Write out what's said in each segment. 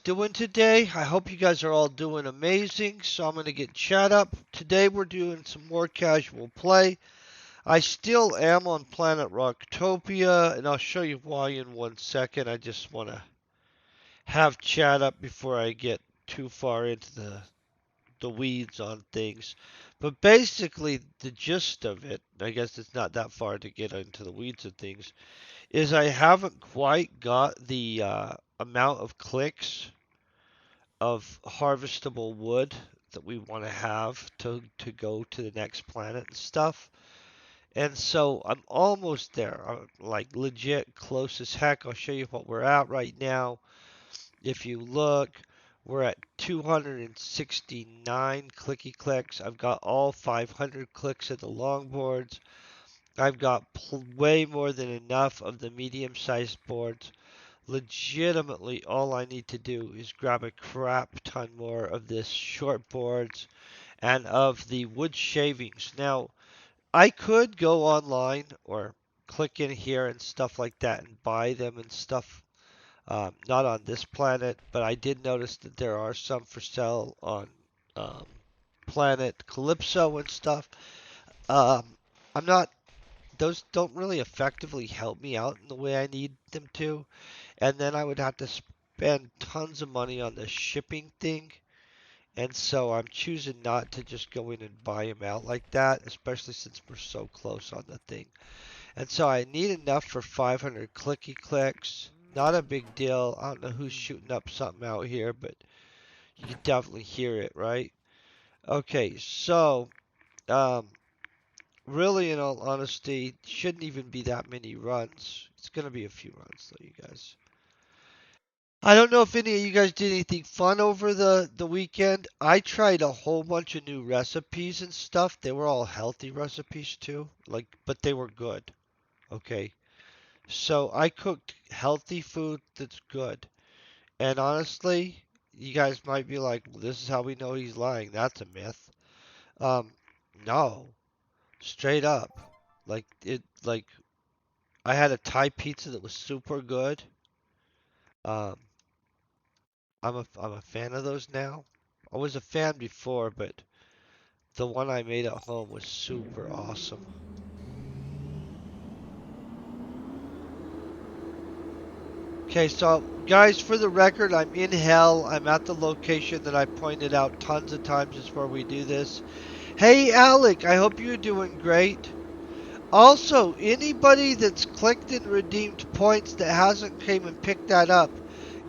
doing today? I hope you guys are all doing amazing. So I'm going to get chat up. Today we're doing some more casual play. I still am on planet Roctopia, and I'll show you why in 1 second. I just want to have chat up before I get too far into the weeds on things. But basically, the gist of it, I guess it's not that far to get into the weeds of things, is I haven't quite got the amount of clicks of harvestable wood that we want to have to go to the next planet and stuff. And so I'm almost there. I'm like legit close as heck. I'll show you what we're at right now. If you look, we're at 269 clicky clicks. I've got all 500 clicks of the longboards. I've got way more than enough of the medium-sized boards. Legitimately, all I need to do is grab a crap ton more of this short boards and of the wood shavings. Now, I could go online or click in here and stuff like that and buy them and stuff. Not on this planet, but I did notice that there are some for sale on um, planet Calypso and stuff. Um, I'm not, those don't really effectively help me out in the way I need them to. And then I would have to spend tons of money on the shipping thing. And so I'm choosing not to just go in and buy them out like that, especially since we're so close on the thing. And so I need enough for 500 clicky clicks. Not a big deal. I don't know who's shooting up something out here, but you can definitely hear it, right? Okay, so um, really, in all honesty, shouldn't even be that many runs. It's gonna be a few runs though, you guys. I don't know if any of you guys did anything fun over the weekend. I tried a whole bunch of new recipes and stuff. They were all healthy recipes too, like, but they were good. Okay. So I cooked healthy food that's good. And honestly, you guys might be like, well, this is how we know he's lying. That's a myth. Um, no, straight up. Like I had a Thai pizza that was super good. Um, I'm a fan of those now. I was a fan before, but the one I made at home was super awesome. Okay, so guys, for the record, I'm in hell. I'm at the location that I pointed out tons of times is where we do this. Hey, Alec, I hope you're doing great. Also, anybody that's clicked and redeemed points that hasn't came and picked that up,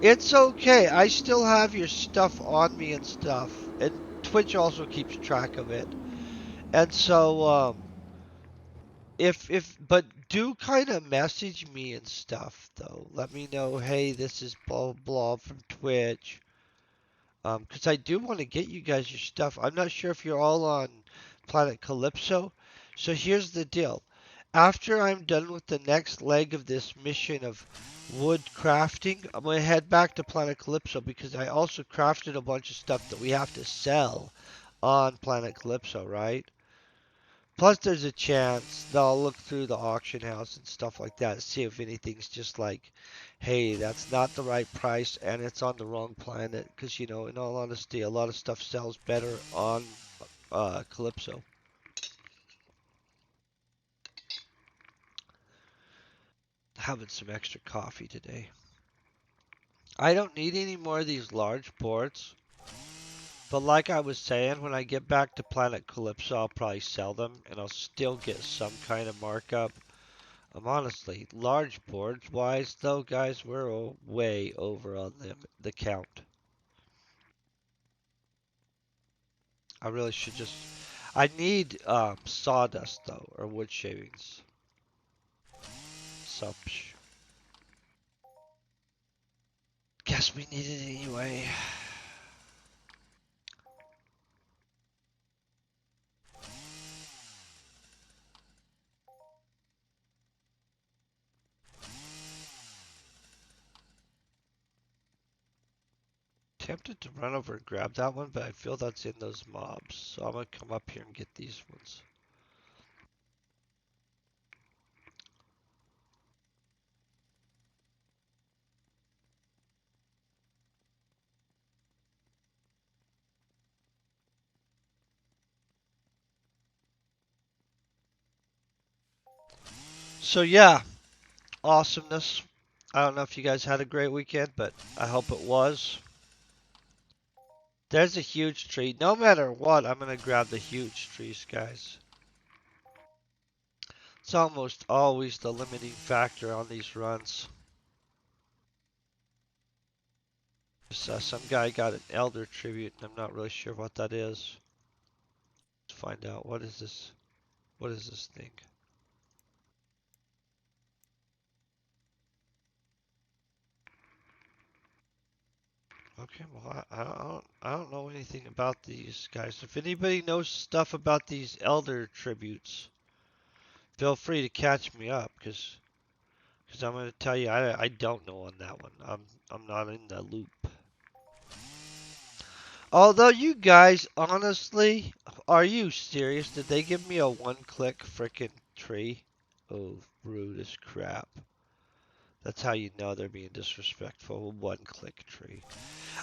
it's okay. I still have your stuff on me and stuff, and Twitch also keeps track of it. And so, if but do kind of message me and stuff though. Let me know, hey, this is blah blah from Twitch. 'Cause I do want to get you guys your stuff. I'm not sure if you're all on Planet Calypso. So here's the deal. After I'm done with the next leg of this mission of wood crafting, I'm gonna head back to Planet Calypso because I also crafted a bunch of stuff that we have to sell on Planet Calypso, right? Plus, there's a chance that I'll look through the auction house and stuff like that, see if anything's just like, hey, that's not the right price and it's on the wrong planet. Because, in all honesty, a lot of stuff sells better on Calypso. Having some extra coffee today. I don't need any more of these large boards. But like I was saying, when I get back to Planet Calypso, I'll probably sell them and I'll still get some kind of markup. Honestly, large boards wise though, guys, we're way over on the count. I really should just. I need sawdust though, or wood shavings. So, guess we need it anyway. Tempted to run over and grab that one, but I feel that's in those mobs, so I'm gonna come up here and get these ones. So yeah, awesomeness. I don't know if you guys had a great weekend, but I hope it was. There's a huge tree. No matter what, I'm gonna grab the huge trees, guys. It's almost always the limiting factor on these runs. Some guy got an elder tribute, and I'm not really sure what that is. Let's find out. What is this? What is this thing? Okay, well, I don't know anything about these guys. If anybody knows stuff about these elder tributes, feel free to catch me up, cause I'm gonna tell you I don't know on that one. I'm not in the loop. Although you guys, honestly, are you serious? Did they give me a one-click frickin' tree? Oh, rude as crap. That's how you know they're being disrespectful. A one-click tree.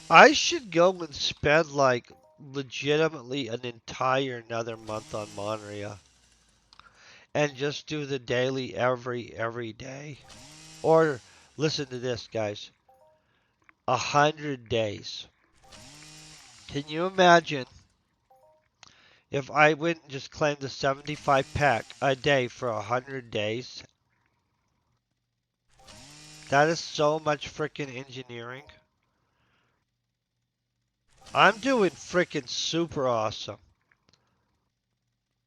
I should go and spend like legitimately an entire another month on Monria and just do the daily every day. Or listen to this, guys. 100 days. Can you imagine if I went and just claimed the 75 pack a day for 100 days? That is so much freaking engineering. I'm doing freaking super awesome.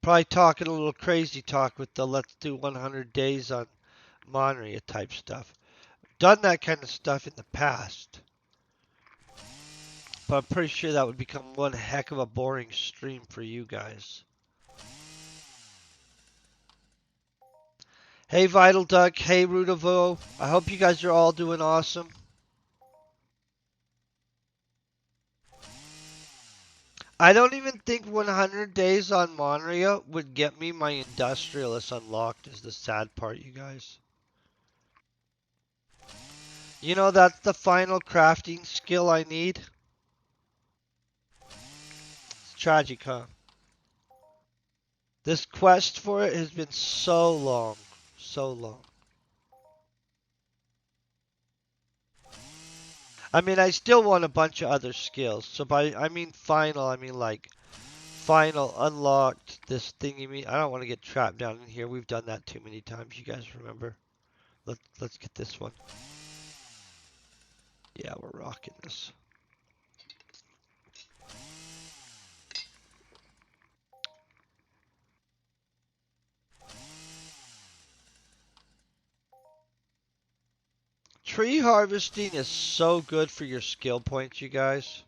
Probably talking a little crazy talk with the let's do 100 days on Monria type stuff. Done that kind of stuff in the past, but I'm pretty sure that would become one heck of a boring stream for you guys. Hey Vital Duck, hey Rudavo, I hope you guys are all doing awesome. I don't even think 100 days on Monria would get me my Industrialist unlocked is the sad part, you guys. You know, that's the final crafting skill I need. It's tragic, huh? This quest for it has been so long. So long. I mean, I still want a bunch of other skills. So by, I mean final, I mean like final unlocked this thingy me. I don't want to get trapped down in here. We've done that too many times. You guys remember? Let's get this one. Yeah, we're rocking this. Tree harvesting is so good for your skill points, you guys.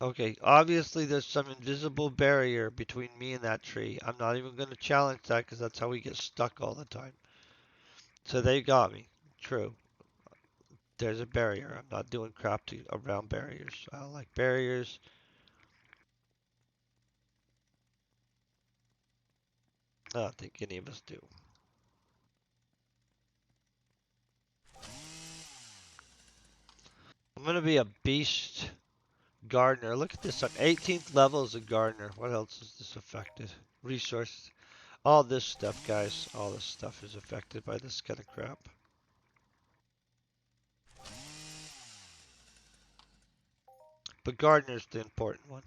Okay, obviously there's some invisible barrier between me and that tree. I'm not even going to challenge that because that's how we get stuck all the time. So they got me. True. There's a barrier. I'm not doing crap around barriers. I don't like barriers. I don't think any of us do. I'm going to be a beast gardener. Look at this. I'm 18th level as a gardener. What else is this affected? Resources. All this stuff, guys. All this stuff is affected by this kind of crap. But gardener's the important one.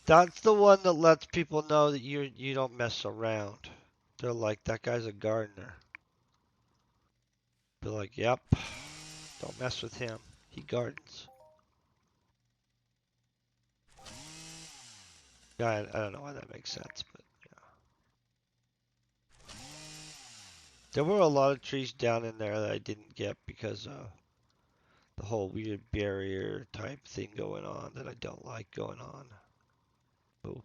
That's the one that lets people know that you don't mess around. They're like, that guy's a gardener. Be like, yep, don't mess with him. He gardens. Yeah, I don't know why that makes sense, but yeah. There were a lot of trees down in there that I didn't get because the whole weird barrier type thing going on that I don't like going on. Oh.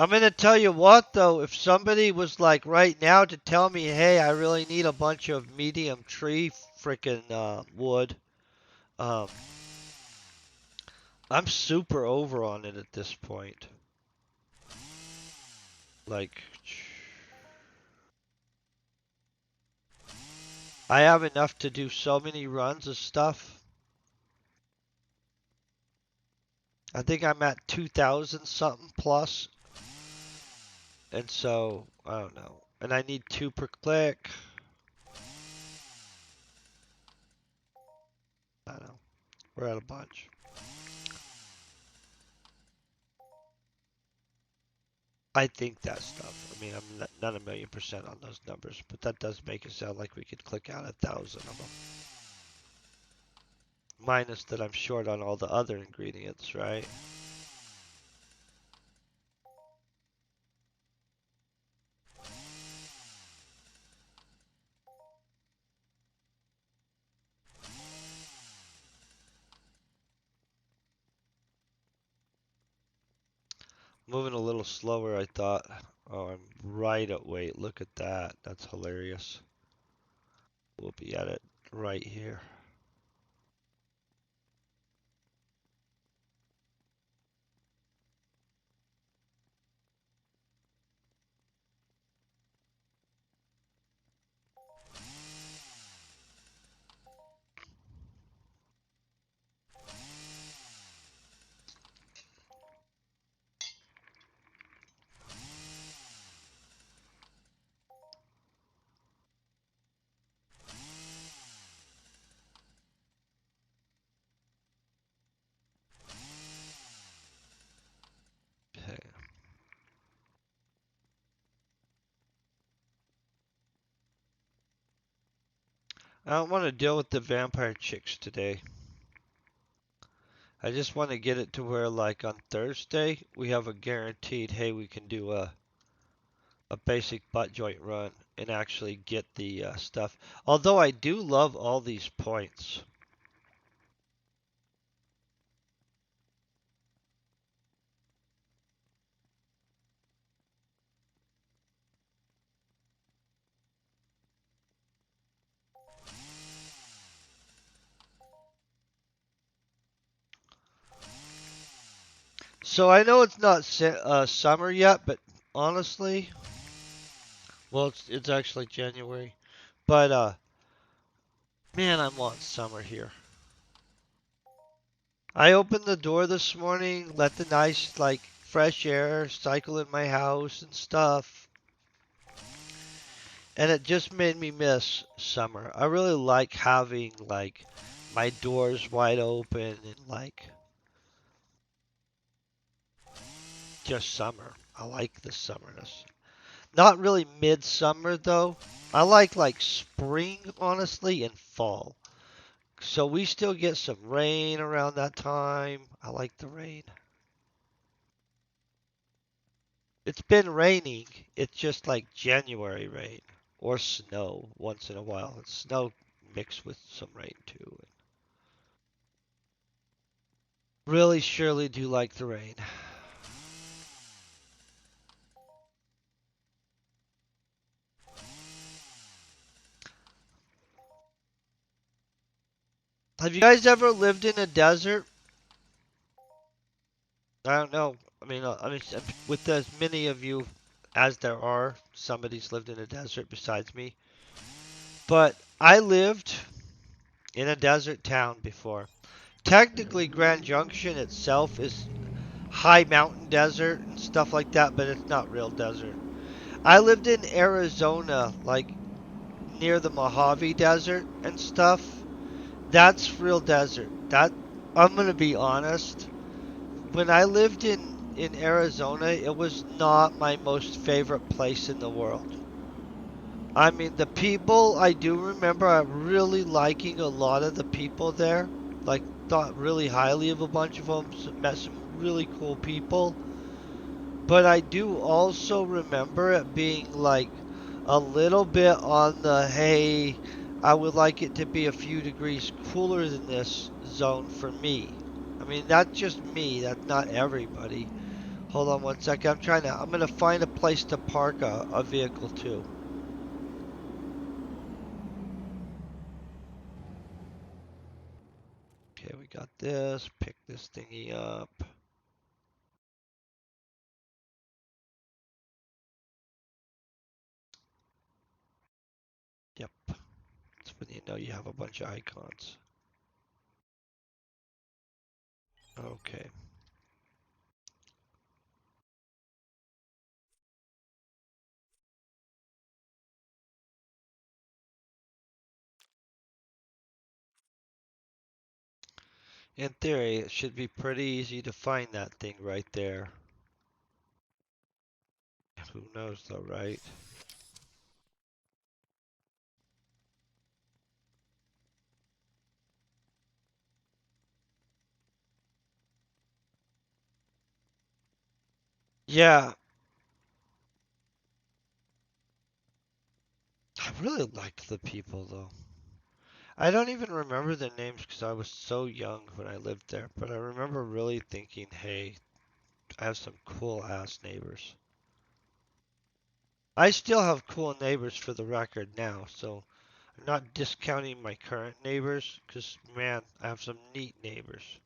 I'm gonna tell you what though, if somebody was like right now to tell me, hey, I really need a bunch of medium tree frickin' wood, um, I'm super over on it at this point. Like, I have enough to do so many runs of stuff. I think I'm at 2,000 something plus. And so, I don't know. And I need 2 per click. I don't know. We're at a bunch. I think that stuff. I mean, I'm not a million percent on those numbers, but that does make it sound like we could click out 1,000 of them. Minus that I'm short on all the other ingredients, right? Moving a little slower, I thought. Oh, I'm right at weight. Look at that. That's hilarious. We'll be at it right here. Okay. I don't want to deal with the vampire chicks today. I just want to get it to where, like, on Thursday, we have a guaranteed, hey, we can do a basic butt joint run and actually get the stuff. Although I do love all these points. So I know it's not summer yet, but honestly, well, it's actually January. But man, I want summer here. I opened the door this morning, let the nice like fresh air cycle in my house and stuff, and it just made me miss summer. I really like having like my doors wide open and like just summer. I like the summerness. Not really midsummer though. I like spring honestly and fall. So we still get some rain around that time. I like the rain. It's been raining. It's just like January rain or snow once in a while. It's snow mixed with some rain too. Really, surely do like the rain. Have you guys ever lived in a desert? I don't know. I mean, with as many of you as there are, somebody's lived in a desert besides me. But I lived in a desert town before. Technically, Grand Junction itself is high mountain desert and stuff like that, but it's not real desert. I lived in Arizona, like near the Mojave Desert and stuff. That's real desert. That I'm gonna be honest. When I lived in Arizona, it was not my most favorite place in the world. I mean, the people I do remember I really liking a lot of the people there. Like, thought really highly of a bunch of them. Met some really cool people. But I do also remember it being like a little bit on the hey, I would like it to be a few degrees cooler than this zone for me. I mean, that's just me. That's not everybody. Hold on one second. I'm gonna find a place to park a vehicle too. Okay, we got this. Pick this thingy up. No, you have a bunch of icons. Okay. In theory, it should be pretty easy to find that thing right there. Who knows though, right? Yeah, I really liked the people though. I don't even remember their names because I was so young when I lived there, but I remember really thinking, hey, I have some cool ass neighbors. I still have cool neighbors for the record now, so I'm not discounting my current neighbors because, man, I have some neat neighbors.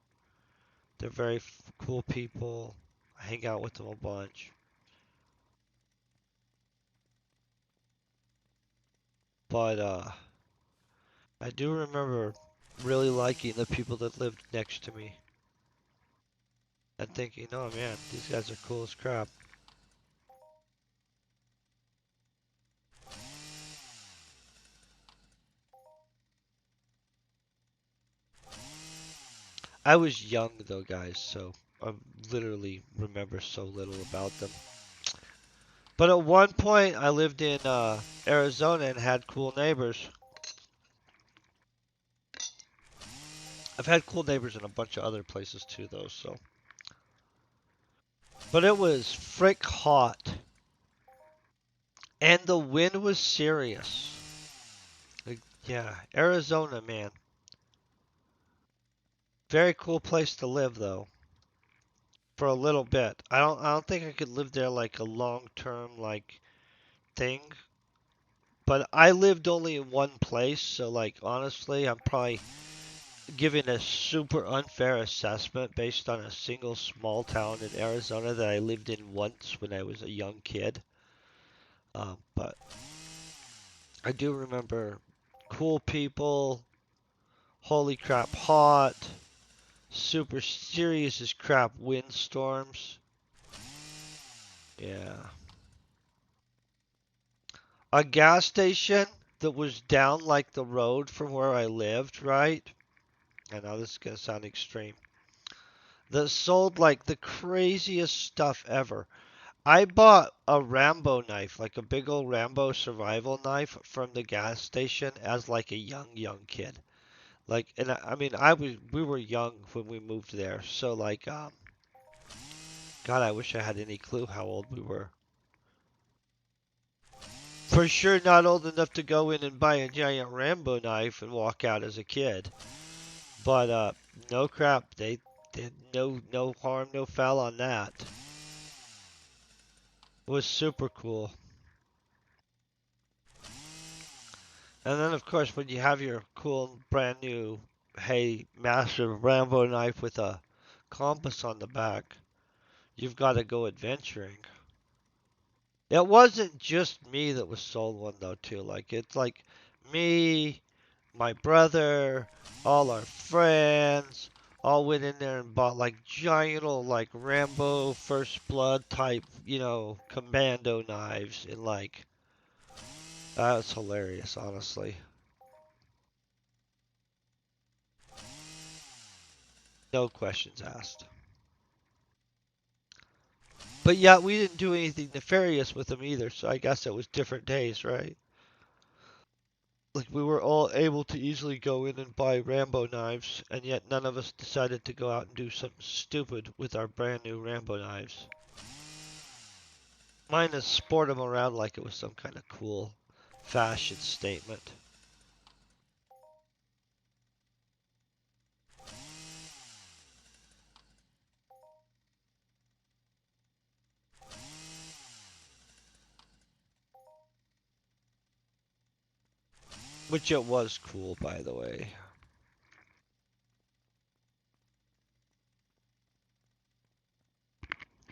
They're very cool people. I hang out with them a bunch. But I do remember really liking the people that lived next to me and thinking, oh man, these guys are cool as crap. I was young though, guys, so I literally remember so little about them. But at one point, I lived in Arizona and had cool neighbors. I've had cool neighbors in a bunch of other places too, though. So, but it was frick hot, and the wind was serious. Like, yeah, Arizona, man, very cool place to live though. For a little bit, I don't think I could live there like a long term like thing. But I lived only in one place, so like honestly, I'm probably giving a super unfair assessment based on a single small town in Arizona that I lived in once when I was a young kid. But I do remember cool people, holy crap, hot, super serious as crap windstorms. Yeah. A gas station that was down like the road from where I lived, right? I know this is going to sound extreme. That sold like the craziest stuff ever. I bought a Rambo knife, like a big old Rambo survival knife from the gas station as like a young kid. Like, and I mean, we were young when we moved there, so like, God, I wish I had any clue how old we were. For sure, not old enough to go in and buy a giant Rambo knife and walk out as a kid. But no crap, they did no harm, no foul on that. It was super cool. And then, of course, when you have your cool, brand new, hey, massive Rambo knife with a compass on the back, you've got to go adventuring. It wasn't just me that was sold one, though, too. Like, it's like me, my brother, all our friends, all went in there and bought, like, giant old, like, Rambo First Blood type, commando knives. And, like, that was hilarious, honestly. No questions asked. But yet we didn't do anything nefarious with them either, so I guess it was different days, right? Like we were all able to easily go in and buy Rambo knives, and yet none of us decided to go out and do something stupid with our brand new Rambo knives. Mine is sport them around like it was some kind of cool fashion statement. Which it was cool, by the way.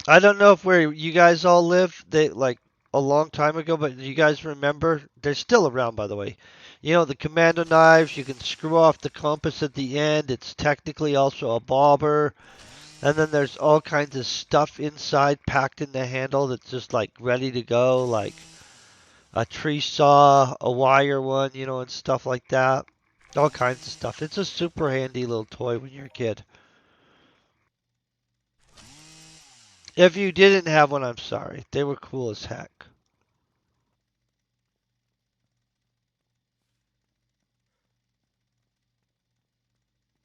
I don't know if where you guys all live, they like a long time ago, but you guys remember? They're still around, by the way. You know, the commando knives, you can screw off the compass at the end. It's technically also a bobber. And then there's all kinds of stuff inside packed in the handle that's just like ready to go, like a tree saw, a wire one, you know, and stuff like that. All kinds of stuff. It's a super handy little toy when you're a kid. If you didn't have one, I'm sorry. They were cool as heck.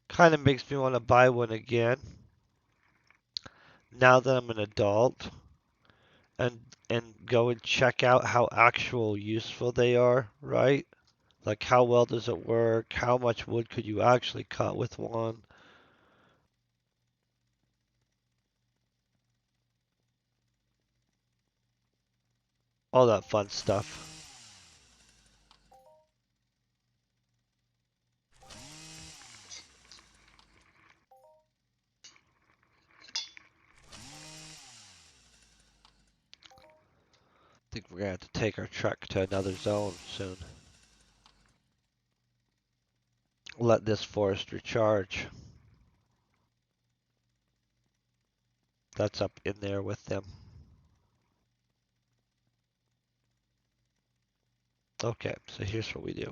Kind of makes me want to buy one again now that I'm an adult and go and check out how actual useful they are, right? Like how well does it work? How much wood could you actually cut with one? All that fun stuff. I think we're gonna have to take our truck to another zone soon. Let this forest recharge. That's up in there with them. Okay, so here's what we do.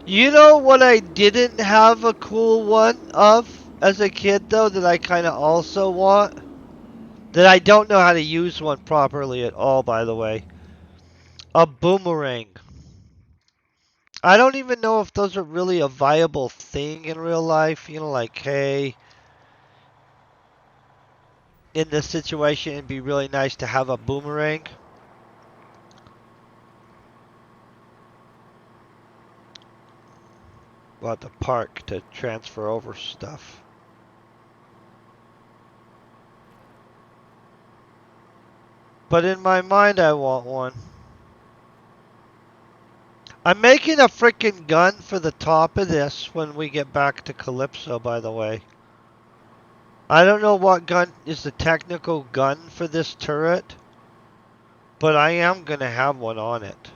You know what I didn't have a cool one of as a kid though that I kind of also want? That I don't know how to use one properly at all, by the way. A boomerang. I don't even know if those are really a viable thing in real life. You know, like, hey, in this situation, it'd be really nice to have a boomerang. Well, at the park to transfer over stuff. But in my mind, I want one. I'm making a freaking gun for the top of this when we get back to Calypso, by the way. I don't know what gun is the technical gun for this turret, but I am going to have one on it.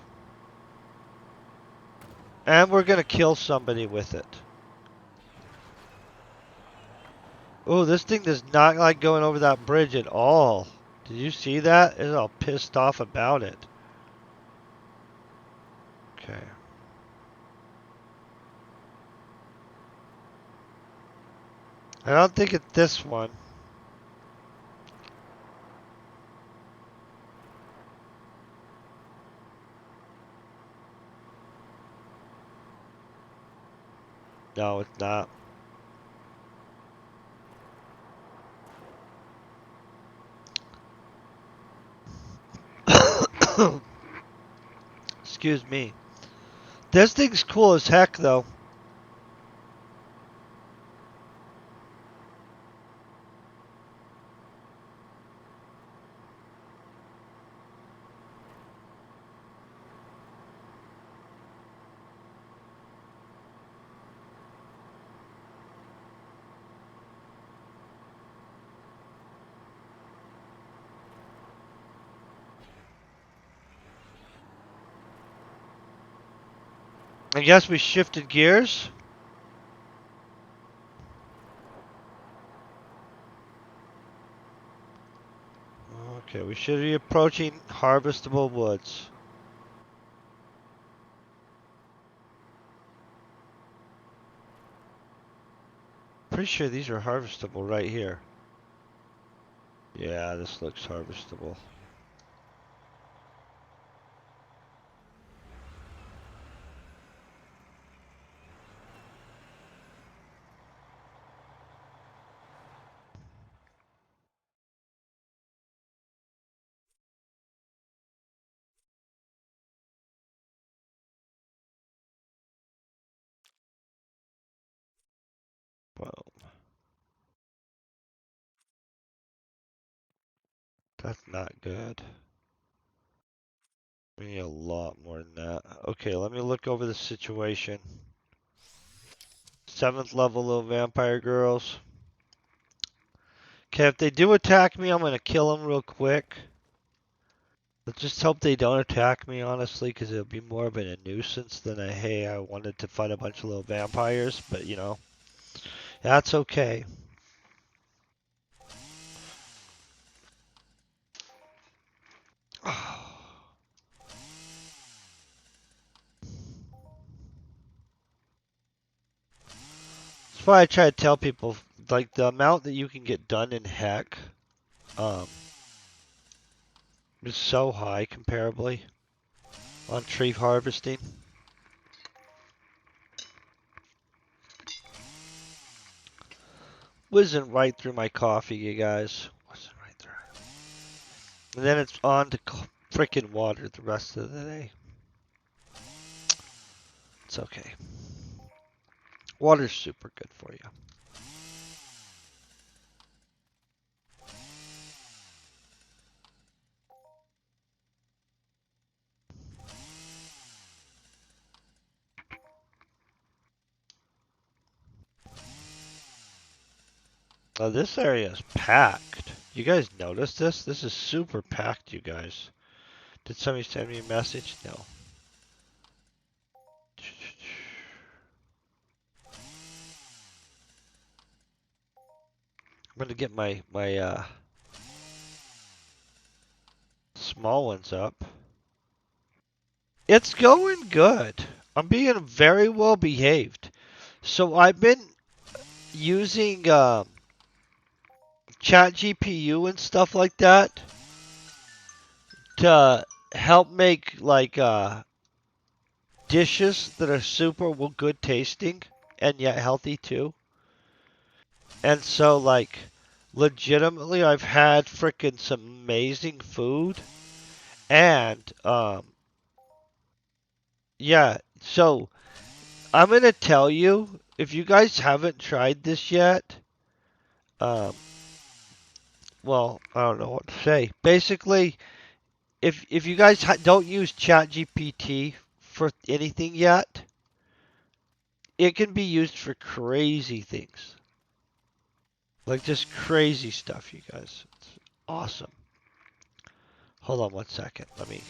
And we're going to kill somebody with it. Oh, this thing does not like going over that bridge at all. Did you see that? It's all pissed off about it. Okay. I don't think it's this one. No, it's not. Excuse me. This thing's cool as heck, though. I guess we shifted gears. Okay, we should be approaching harvestable woods. Pretty sure these are harvestable right here. Yeah, this looks harvestable. That's not good. We need a lot more than that. Okay, let me look over the situation. 7th level little vampire girls. Okay, if they do attack me, I'm gonna kill them real quick. Let's just hope they don't attack me, honestly, because it'll be more of a nuisance than a, hey, I wanted to fight a bunch of little vampires, but you know, that's okay. That's why I try to tell people, like, the amount that you can get done in Heck, um, is so high comparably on tree harvesting. Whizzing right through my coffee, you guys. Whizzing right through. And then it's on to freaking water the rest of the day. It's okay. Water's super good for you. Now this area is packed. You guys notice this? This is super packed, you guys. Did somebody send me a message? No. I'm gonna get my small ones up. It's going good. I'm being very well behaved. So I've been using Chat GPU and stuff like that to help make like dishes that are super well good tasting and yet healthy too. And so like legitimately I've had freaking some amazing food and yeah, so I'm gonna tell you, if you guys haven't tried this yet, um well, I don't know what to say. Basically, if you guys don't use ChatGPT for anything yet, it can be used for crazy things. Like just crazy stuff, you guys. It's awesome. Hold on one second. Let me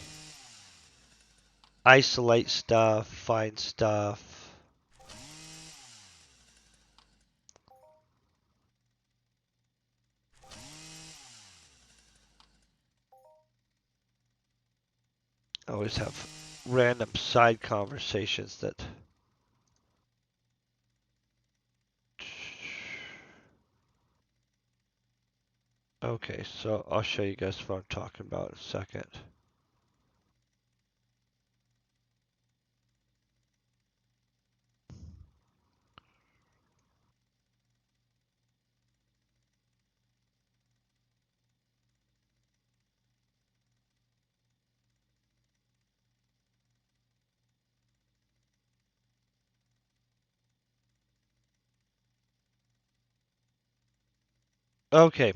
isolate stuff, find stuff. I always have random side conversations that. Okay, so I'll show you guys what I'm talking about in a second. Okay,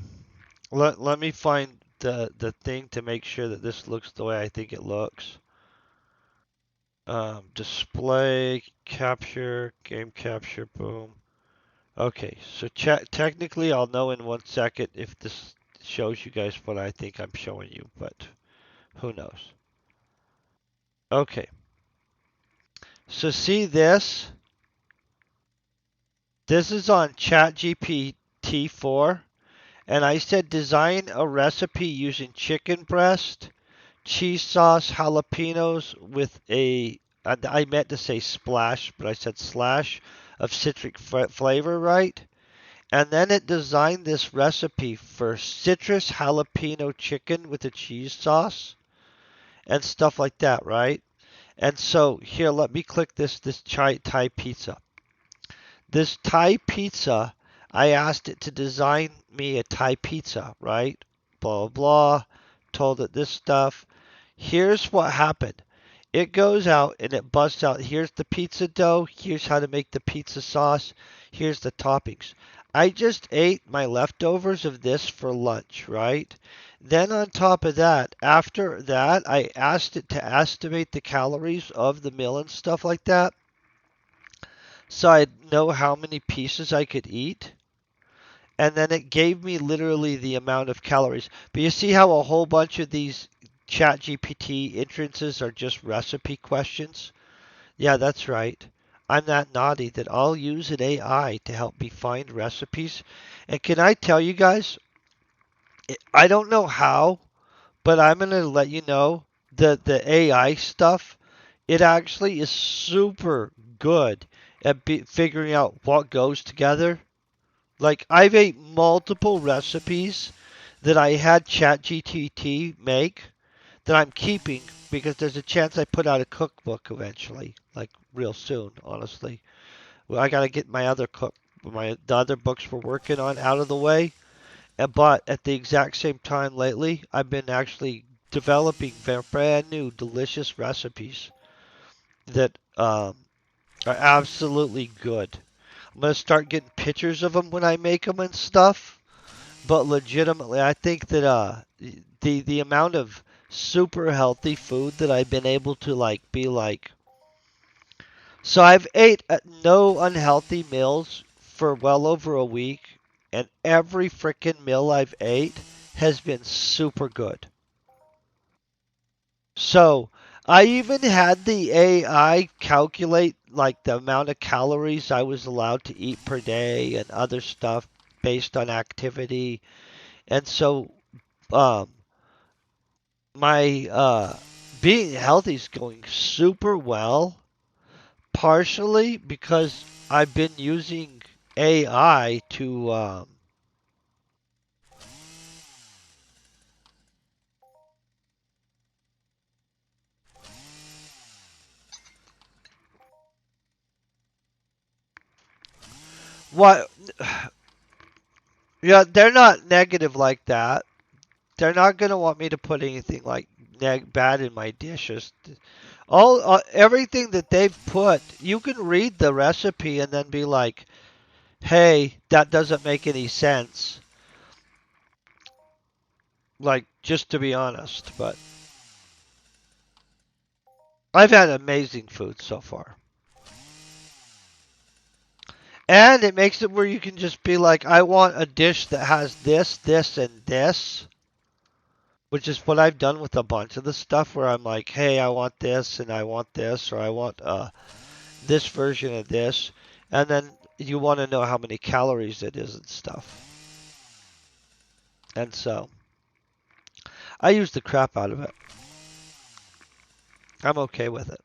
let me find the thing to make sure that this looks the way I think it looks. Display, capture, game capture, boom. Okay, so technically I'll know in 1 second if this shows you guys what I think I'm showing you, but who knows. Okay, so see this? This is on ChatGPT 4, and I said design a recipe using chicken breast, cheese sauce, jalapenos with I meant to say splash, but I said slash of citric flavor, right? And then it designed this recipe for citrus jalapeno chicken with a cheese sauce and stuff like that, right? And so here, let me click this Thai pizza. This Thai pizza, I asked it to design me a Thai pizza, right? Blah, blah, blah. Told it this stuff. Here's what happened. It goes out and it busts out. Here's the pizza dough. Here's how to make the pizza sauce. Here's the toppings. I just ate my leftovers of this for lunch, right? Then on top of that, after that, I asked it to estimate the calories of the meal and stuff like that, so I'd know how many pieces I could eat. And then it gave me literally the amount of calories. But you see how a whole bunch of these ChatGPT entrances are just recipe questions? Yeah, that's right. I'm that naughty that I'll use an AI to help me find recipes. And can I tell you guys, I don't know how, but I'm going to let you know that the AI stuff, it actually is super good at figuring out what goes together. Like I've ate multiple recipes that I had ChatGPT make that I'm keeping because there's a chance I put out a cookbook eventually, like real soon, honestly. Well, I got to get my other the other books we're working on out of the way. But at the exact same time lately, I've been actually developing brand new delicious recipes that are absolutely good. I'm gonna start getting pictures of them when I make them and stuff. But legitimately, I think that the amount of super healthy food that I've been able to like be like. So I've ate no unhealthy meals for well over a week, and every frickin' meal I've ate has been super good. So I even had the AI calculate like the amount of calories I was allowed to eat per day and other stuff based on activity. And so um, my being healthy is going super well, partially because I've been using AI to what yeah, they're not negative like that. They're not going to want me to put anything like bad in my dishes. All everything that they've put, you can read the recipe and then be like, "Hey, that doesn't make any sense." Like just to be honest, but I've had amazing food so far. And it makes it where you can just be like, I want a dish that has this, this, and this, which is what I've done with a bunch of the stuff where I'm like, hey, I want this, and I want this, or I want this version of this. And then you want to know how many calories it is and stuff. And so I use the crap out of it. I'm okay with it.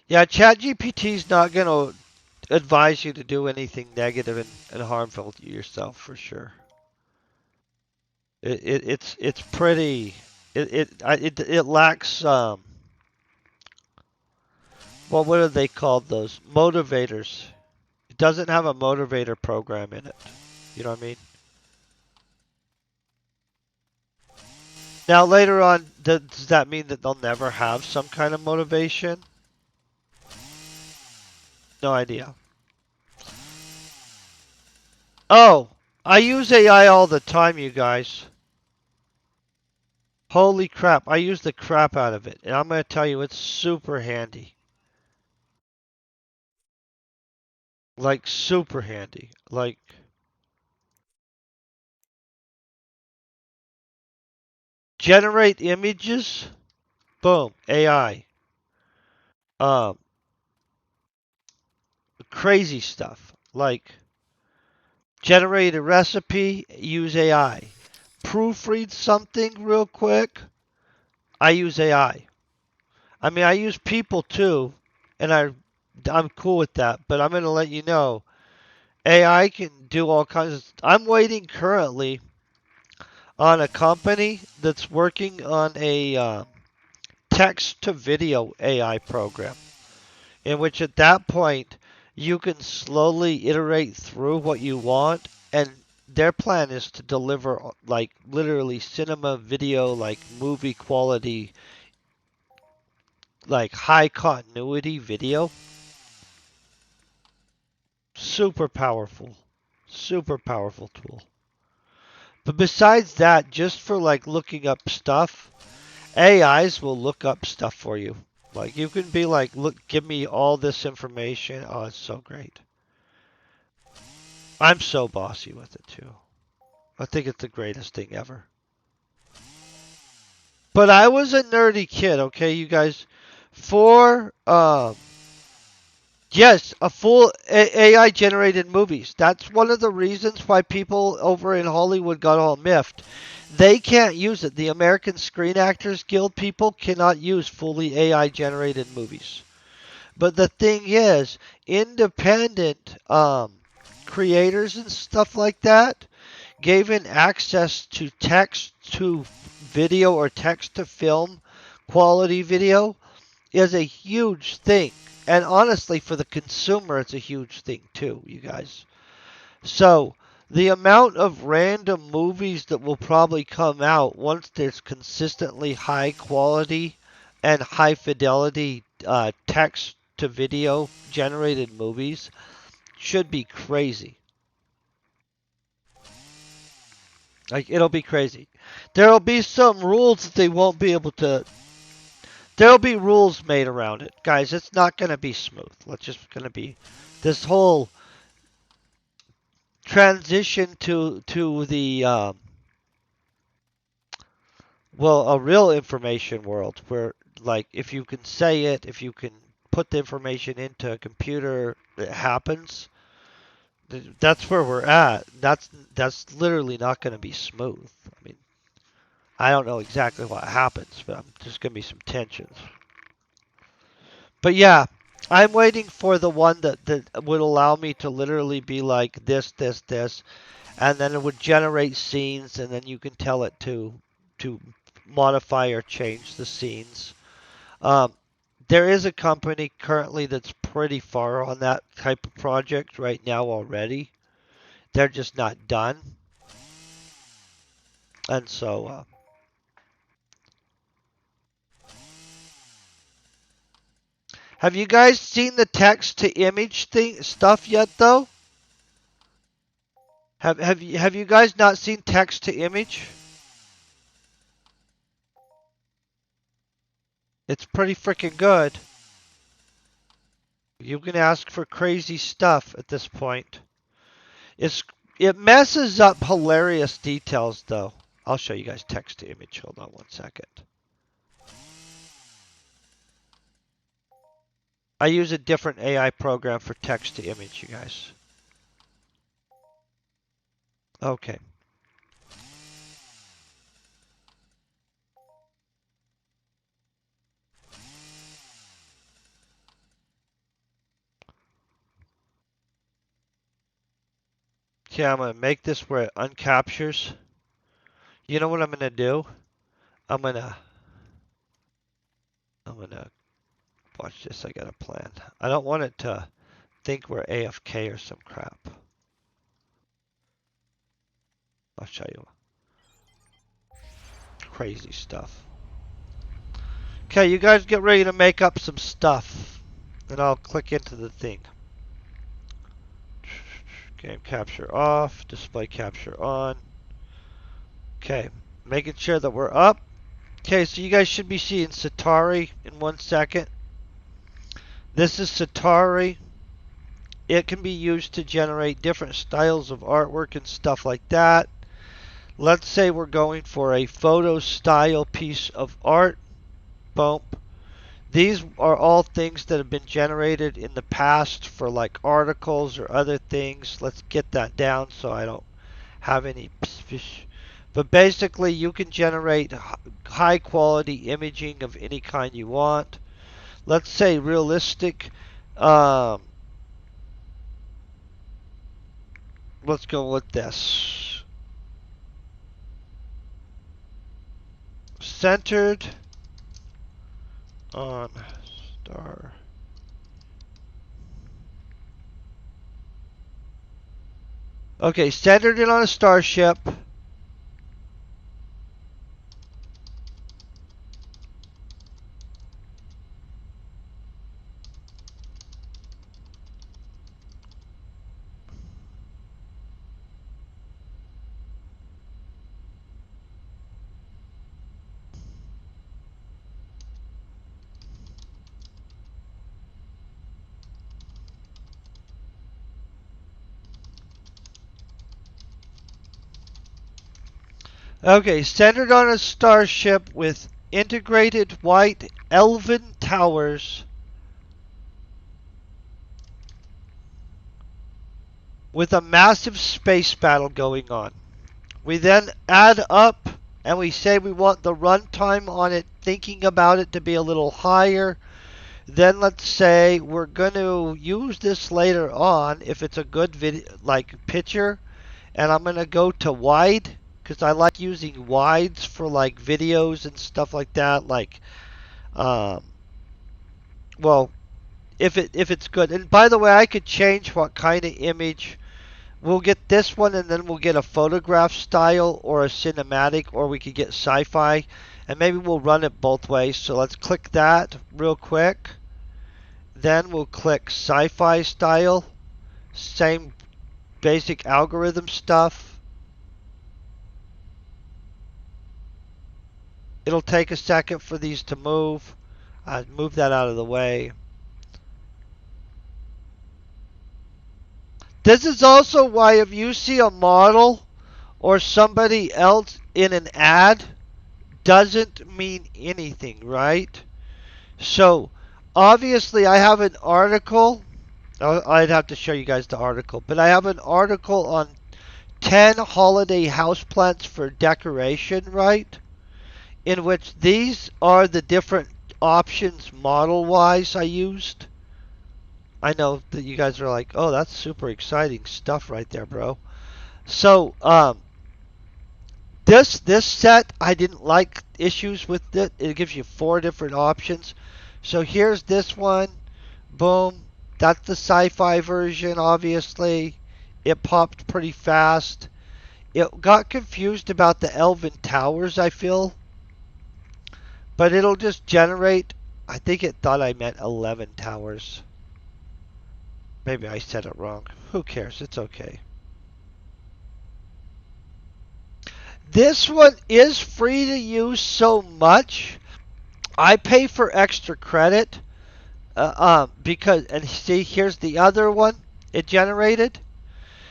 Yeah, ChatGPT's not going to advise you to do anything negative and harmful to yourself for sure. It's pretty. It lacks what are they called, those motivators? It doesn't have a motivator program in it. You know what I mean? Now later on, does that mean that they'll never have some kind of motivation? No idea. Oh, I use AI all the time, you guys. Holy crap, I use the crap out of it, and I'm gonna tell you, it's super handy. Like super handy. Like generate images. Boom, AI. Um, crazy stuff. Like generate a recipe, use AI. Proofread something real quick, I use AI. I mean, I use people too, and I'm cool with that. But I'm gonna let you know, AI can do all kinds of. I'm waiting currently on a company that's working on a text to video AI program, in which at that point you can slowly iterate through what you want and their plan is to deliver like literally cinema video, like movie quality, like high continuity video. Super powerful. Super powerful tool. But besides that, just for like looking up stuff, AIs will look up stuff for you. Like you can be like, look, give me all this information. Oh, it's so great. I'm so bossy with it too. I think it's the greatest thing ever. But I was a nerdy kid, okay, you guys. For yes, a full AI generated movies. That's one of the reasons why people over in Hollywood got all miffed. They can't use it. The American Screen Actors Guild people cannot use fully AI generated movies. But the thing is, independent creators and stuff like that given access to text to video or text to film quality video is a huge thing. And honestly, for the consumer, it's a huge thing too, you guys. So, the amount of random movies that will probably come out once there's consistently high quality and high fidelity text to video generated movies should be crazy. Like, it'll be crazy. There'll be some rules that they won't be able to. There'll be rules made around it. Guys, it's not going to be smooth. Let's just going to be. This whole transition to the well, a real information world where like if you can say it, if you can put the information into a computer, it happens. That's where we're at. That's literally not going to be smooth. I mean, I don't know exactly what happens, but there's going to be some tensions. But yeah, I'm waiting for the one that would allow me to literally be like this, and then it would generate scenes, and then you can tell it to modify or change the scenes. Um, there is a company currently that's pretty far on that type of project right now already. They're just not done, and so have you guys seen the text to image thing stuff yet though? Have you guys not seen text to image? It's pretty freaking good. You can ask for crazy stuff at this point. It's it messes up hilarious details though. I'll show you guys text to image. Hold on one second. I use a different AI program for text to image, you guys. Okay. Okay, I'm gonna make this where it uncaptures. You know what I'm gonna do? I'm gonna I'm gonna watch this. I got a plan. I don't want it to think we're AFK or some crap. I'll show you crazy stuff. Okay, you guys get ready to make up some stuff. And I'll click into the thing. Game capture off, display capture on. Okay, making sure that we're up. Okay, so you guys should be seeing Satari in 1 second. This is Satari. It can be used to generate different styles of artwork and stuff like that. Let's say we're going for a photo style piece of art. Boom. These are all things that have been generated in the past for like articles or other things. Let's get that down so I don't have any. But basically, you can generate high quality imaging of any kind you want. Let's say realistic. Um, let's go with this. Centered on star. Okay, centered it on a starship. Okay, centered on a starship with integrated white elven towers with a massive space battle going on. We then add up and we say we want the runtime on it, thinking about it to be a little higher. Then let's say we're going to use this later on if it's a good video, like picture, and I'm going to go to wide because I like using wides for like videos and stuff like that. Like, um, well, if it's good. And by the way, I could change what kind of image. We'll get this one, and then we'll get a photograph style or a cinematic, or we could get sci-fi, and maybe we'll run it both ways. So let's click that real quick. Then we'll click sci-fi style. Same basic algorithm stuff. It'll take a second for these to move. Move that out of the way. This is also why if you see a model or somebody else in an ad, doesn't mean anything, right? So, obviously, I have an article. I'd have to show you guys the article, but I have an article on 10 holiday houseplants for decoration, right? In which these are the different options model wise I used. I know that you guys are like, oh, that's super exciting stuff right there, bro. So, this set, I didn't like issues with it. It gives you 4 different options. So here's this one. Boom. That's the sci-fi version, obviously. It popped pretty fast. It got confused about the Elven Towers, I feel. But it'll just generate. I think it thought I meant 11 towers. Maybe I said it wrong. Who cares? It's okay. This one is free to use so much. I pay for extra credit because, and see, here's the other one it generated.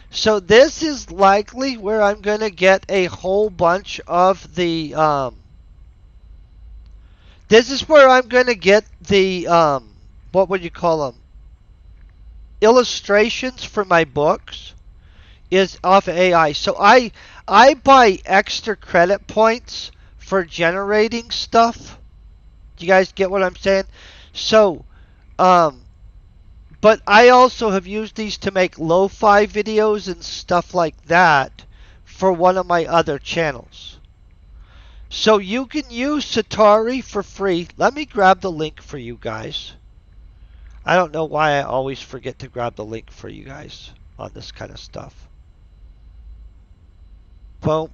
So this is likely where I'm going to get a whole bunch of the, this is where I'm going to get the, what would you call them? Illustrations for my books is off AI. So I buy extra credit points for generating stuff. Do you guys get what I'm saying? So, um, but I also have used these to make lo-fi videos and stuff like that for one of my other channels. So you can use Satari for free. Let me grab the link for you guys. I don't know why I always forget to grab the link for you guys on this kind of stuff. Boom.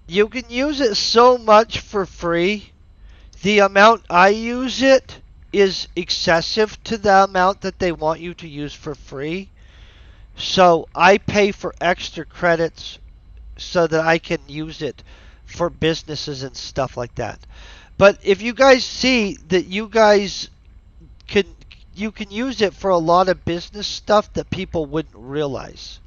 You can use it so much for free. The amount I use it is excessive to the amount that they want you to use for free. So I pay for extra credits so that I can use it for businesses and stuff like that. But if you guys see that can you can use it for a lot of business stuff that people wouldn't realize.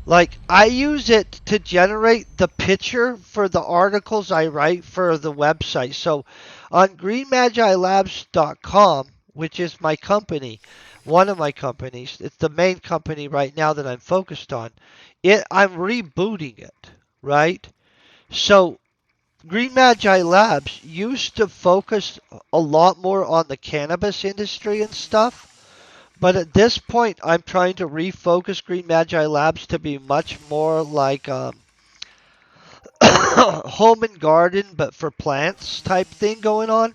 Like, I use it to generate the picture for the articles I write for the website. So on greenmagilabs.com, which is my company, one of my companies, it's the main company right now that I'm focused on. I'm rebooting it, right? So Green Magi Labs used to focus a lot more on the cannabis industry and stuff. But at this point, I'm trying to refocus Green Magi Labs to be much more like home and garden, but for plants type thing going on.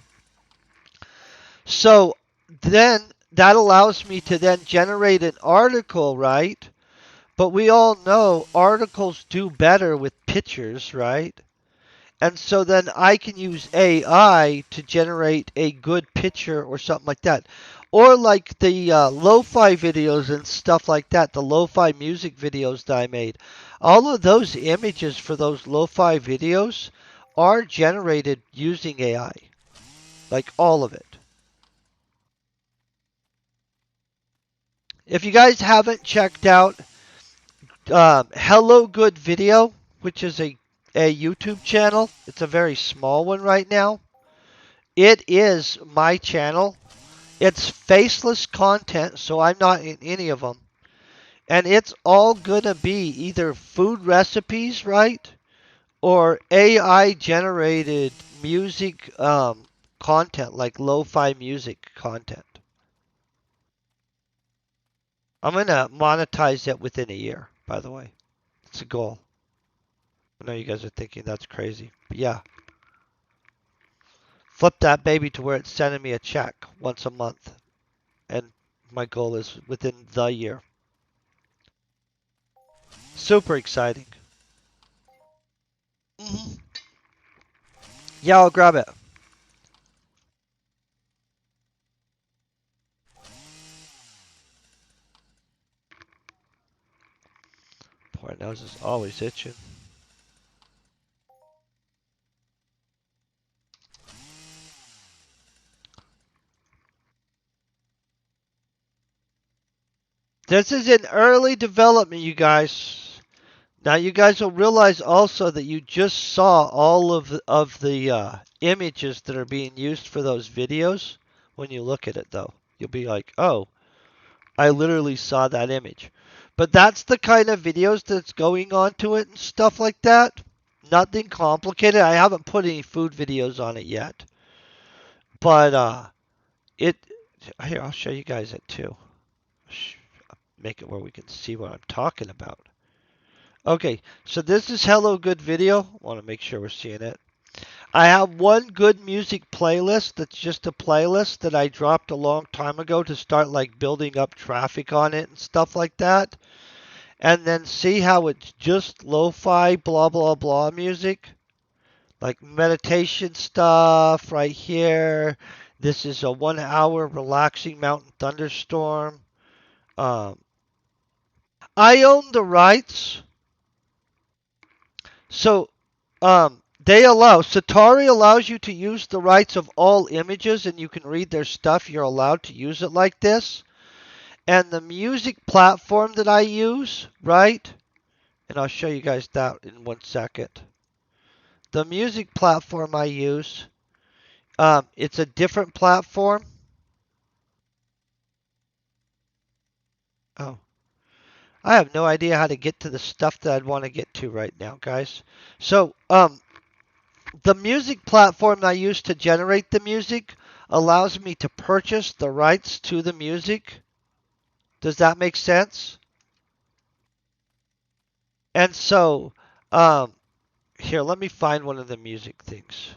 So then that allows me to then generate an article, right? But we all know articles do better with pictures, right? And so then I can use AI to generate a good picture or something like that. Or like the lo-fi videos and stuff like that, the lo-fi music videos that I made. All of those images for those lo-fi videos are generated using AI. Like all of it. If you guys haven't checked out Hello Good Video, which is a YouTube channel, it's a very small one right now. It is my channel. It's faceless content, so I'm not in any of them. And it's all going to be either food recipes, right? Or AI generated music content, like lo fi music content. I'm going to monetize it within a year, by the way. It's a goal. I know you guys are thinking that's crazy. But yeah, flip that baby to where it's sending me a check once a month. And my goal is within the year. Super exciting. Mhm. Yeah, I'll grab it. Poor nose is always itching. This is in early development, you guys. Now you guys will realize also that you just saw all of the images that are being used for those videos. When you look at it, though, you'll be like, "Oh, I literally saw that image." But that's the kind of videos that's going on to it and stuff like that. Nothing complicated. I haven't put any food videos on it yet, but it. Here, I'll show you guys it too. Make it where we can see what I'm talking about. Okay, so this is Hello Good Video. Want to make sure we're seeing it. I have one good music playlist that's just a playlist that I dropped a long time ago to start like building up traffic on it and stuff like that. And then see how it's just lo-fi blah blah blah music, like meditation stuff right here. This is a 1 hour relaxing mountain thunderstorm. Um, I own the rights, so they allow Satari allows you to use the rights of all images, and you can read their stuff. You're allowed to use it like this. And the music platform that I use, right? And I'll show you guys that in 1 second. The music platform I use, it's a different platform. Oh, I have no idea how to get to the stuff that I'd want to get to right now, guys. So, the music platform I use to generate the music allows me to purchase the rights to the music. Does that make sense? And so, um, here, let me find one of the music things.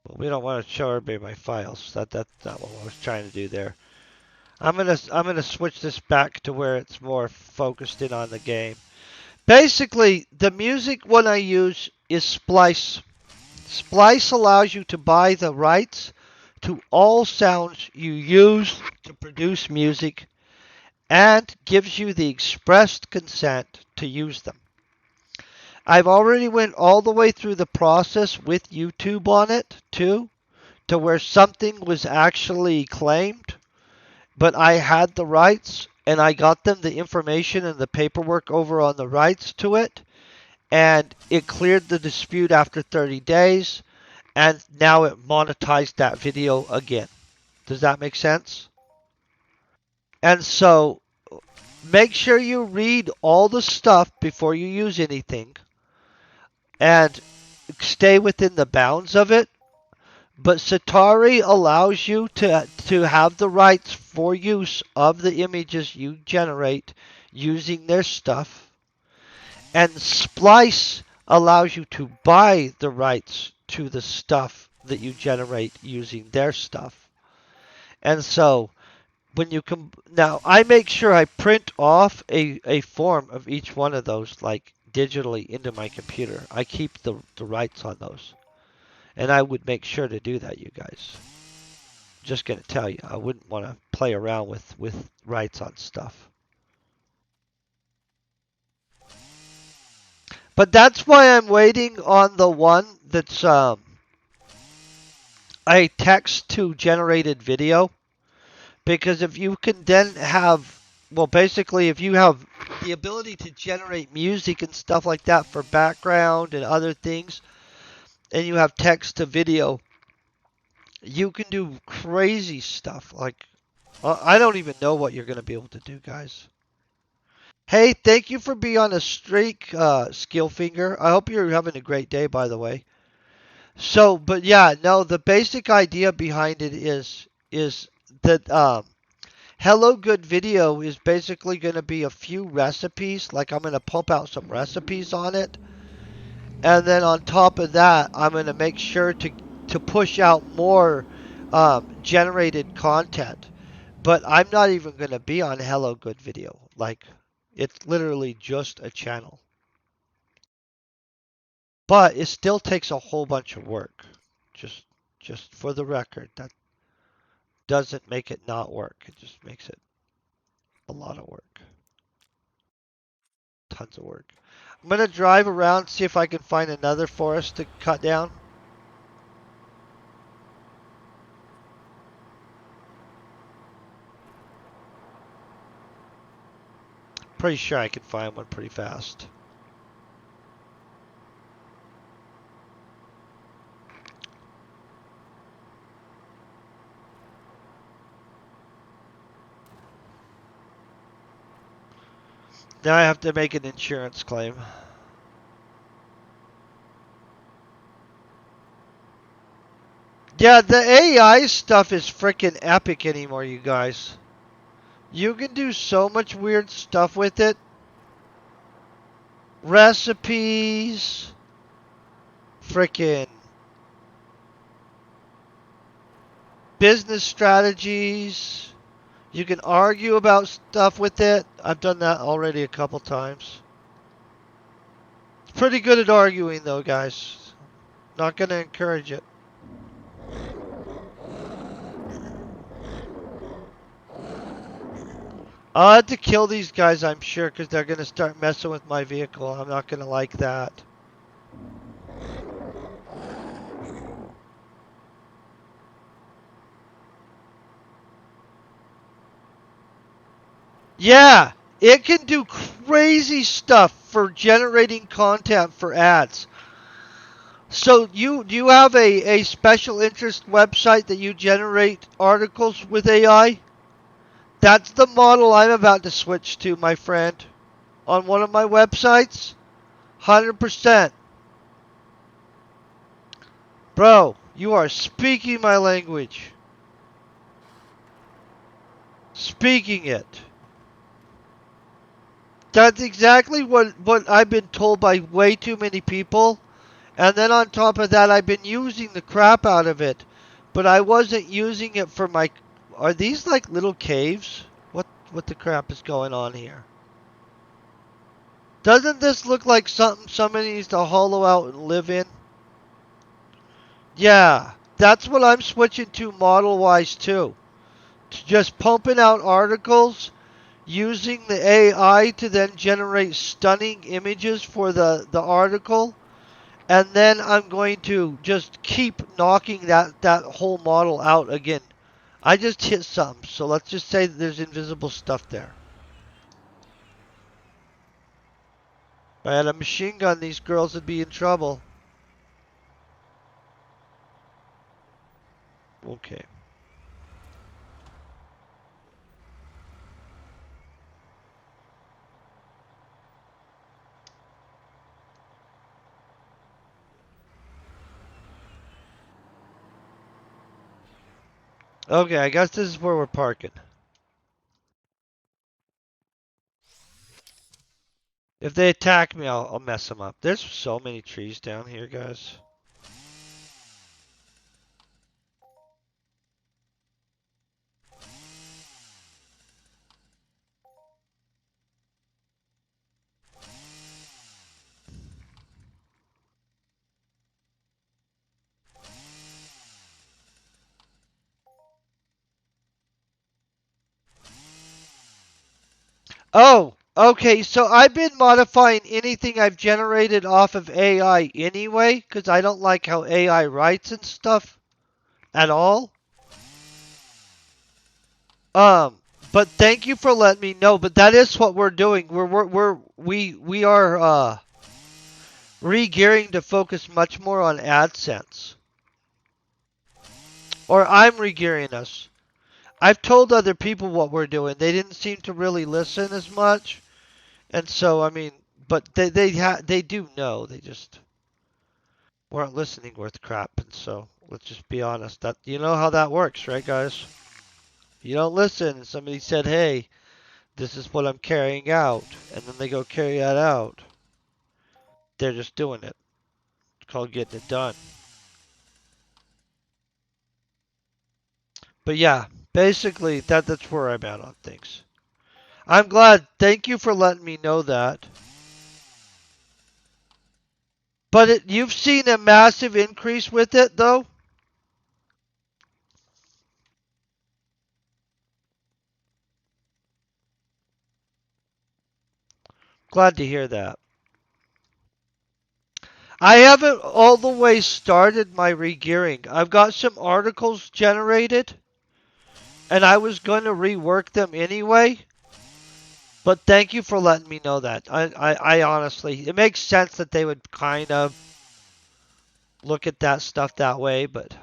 Well, we don't want to show everybody my files. That's not what I was trying to do there. I'm gonna switch this back to where it's more focused in on the game. Basically, the music one I use is Splice. Splice allows you to buy the rights to all sounds you use to produce music and gives you the expressed consent to use them. I've already went all the way through the process with YouTube on it too, to where something was actually claimed, but I had the rights and I got them the information and the paperwork over on the rights to it, and it cleared the dispute after 30 days, and now it monetized that video again. Does that make sense? And so make sure you read all the stuff before you use anything and stay within the bounds of it. But Satari allows you to have the rights for use of the images you generate using their stuff. And Splice allows you to buy the rights to the stuff that you generate using their stuff. And so when you come now, I make sure I print off a form of each one of those like digitally into my computer. I keep the rights on those. And I would make sure to do that, you guys. Just gonna tell you, I wouldn't want to play around with rights on stuff. But that's why I'm waiting on the one that's a text to generated video. Because if you can then have, well, basically, if you have the ability to generate music and stuff like that for background and other things, and you have text to video, you can do crazy stuff. Like, I don't even know what you're going to be able to do, guys. Hey, thank you for being on a streak, Skillfinger. I hope you're having a great day, by the way. So, but yeah, no, the basic idea behind it is that Hello Good Video is basically going to be a few recipes. Like I'm going to pump out some recipes on it, and then on top of that, I'm going to make sure to push out more generated content. But I'm not even going to be on Hello Good Video. Like it's literally just a channel. But it still takes a whole bunch of work. Just just for the record, that doesn't make it not work. It just makes it a lot of work. Tons of work. I'm gonna drive around, see if I can find another forest to cut down. Pretty sure I can find one pretty fast. Now I have to make an insurance claim. Yeah, the AI stuff is freaking epic anymore, you guys. You can do so much weird stuff with it. Recipes, freaking business strategies. You can argue about stuff with it. I've done that already a couple times. It's pretty good at arguing, though, guys. Not going to encourage it. I'll have to kill these guys, I'm sure, because they're going to start messing with my vehicle. I'm not going to like that. Yeah, it can do crazy stuff for generating content for ads. So you have a special interest website that you generate articles with AI? That's the model I'm about to switch to, my friend. On one of my websites? 100%. Bro, you are speaking my language. Speaking it. That's exactly what I've been told by way too many people. And then on top of that, I've been using the crap out of it. But I wasn't using it for my... Are these like little caves? What the crap is going on here? Doesn't this look like something somebody needs to hollow out and live in? Yeah, that's what I'm switching to model-wise too. Just pumping out articles, using the AI to then generate stunning images for the article, and then I'm going to just keep knocking that whole model out again. I just hit some, so let's just say that there's invisible stuff there. If I had a machine gun, these girls would be in trouble. Okay. Okay, I guess this is where we're parking. If they attack me, I'll mess them up. There's so many trees down here, guys. Oh, okay. So I've been modifying anything I've generated off of AI anyway, because I don't like how AI writes and stuff at all. Um, but thank you for letting me know. But that is what we're doing. We are re-gearing to focus much more on AdSense, or I'm re-gearing us. I've told other people what we're doing. They didn't seem to really listen as much, and so I mean, but they do know. They just weren't listening worth crap. And so let's just be honest. That you know how that works, right, guys? You don't listen, and somebody said, "Hey, this is what I'm carrying out," and then they go carry that out. They're just doing it. It's called getting it done. But yeah, basically that's where I'm at on things. I'm glad. Thank you for letting me know that. But you've seen a massive increase with it, though. Glad to hear that. I haven't all the way started my regearing. I've got some articles generated, and I was going to rework them anyway. But thank you for letting me know that. I honestly, it makes sense that they would kind of look at that stuff that way, but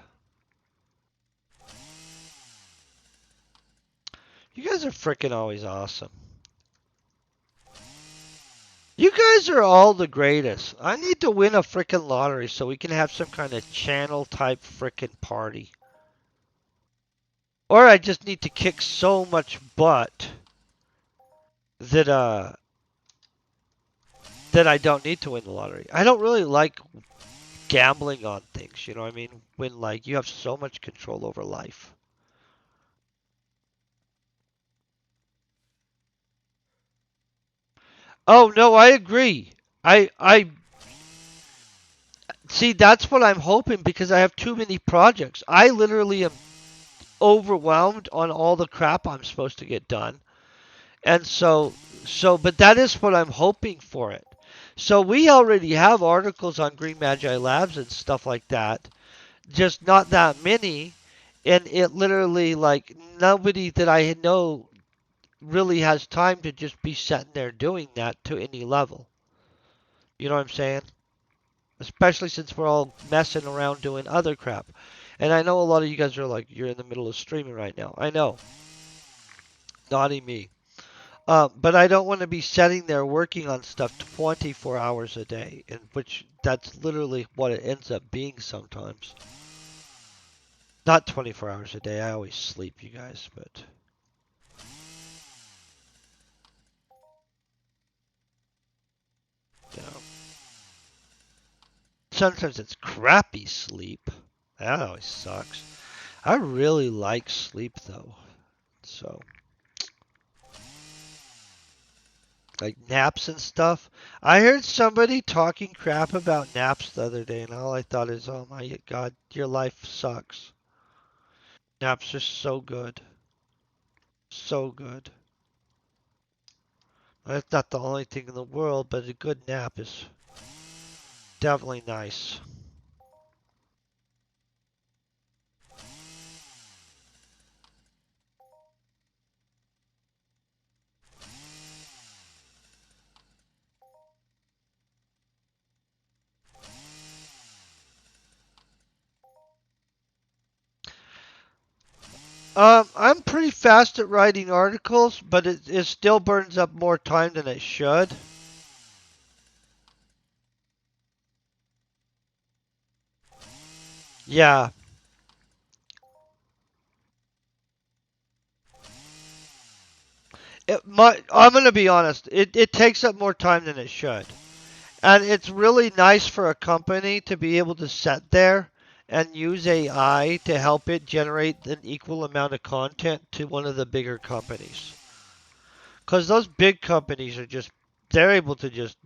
you guys are freaking always awesome. You guys are all the greatest. I need to win a freaking lottery so we can have some kind of channel type freaking party. Or I just need to kick so much butt that that I don't need to win the lottery. I don't really like gambling on things, you know what I mean? When like you have so much control over life. Oh no, I agree. I see that's what I'm hoping because I have too many projects. I literally am overwhelmed on all the crap I'm supposed to get done. And but that is what I'm hoping for it. So we already have articles on Green Magi Labs and stuff like that, just not that many. And it literally, like, nobody that I know really has time to just be sitting there doing that to any level. You know what I'm saying? Especially since we're all messing around doing other crap. And I know a lot of you guys are like, you're in the middle of streaming right now. I know. Naughty me. But I don't want to be sitting there working on stuff 24 hours a day, in which that's literally what it ends up being sometimes. Not 24 hours a day. I always sleep, you guys, but you know, sometimes it's crappy sleep. That always sucks. I really like sleep though, so like naps and stuff. I heard somebody talking crap about naps the other day, and all I thought is, oh my god, your life sucks. Naps are so good. So good. It's not the only thing in the world, but a good nap is definitely nice. I'm pretty fast at writing articles, but it still burns up more time than it should. Yeah, I'm gonna be honest. It takes up more time than it should, and it's really nice for a company to be able to sit there and use AI to help it generate an equal amount of content to one of the bigger companies. Because those big companies are just, they're able to just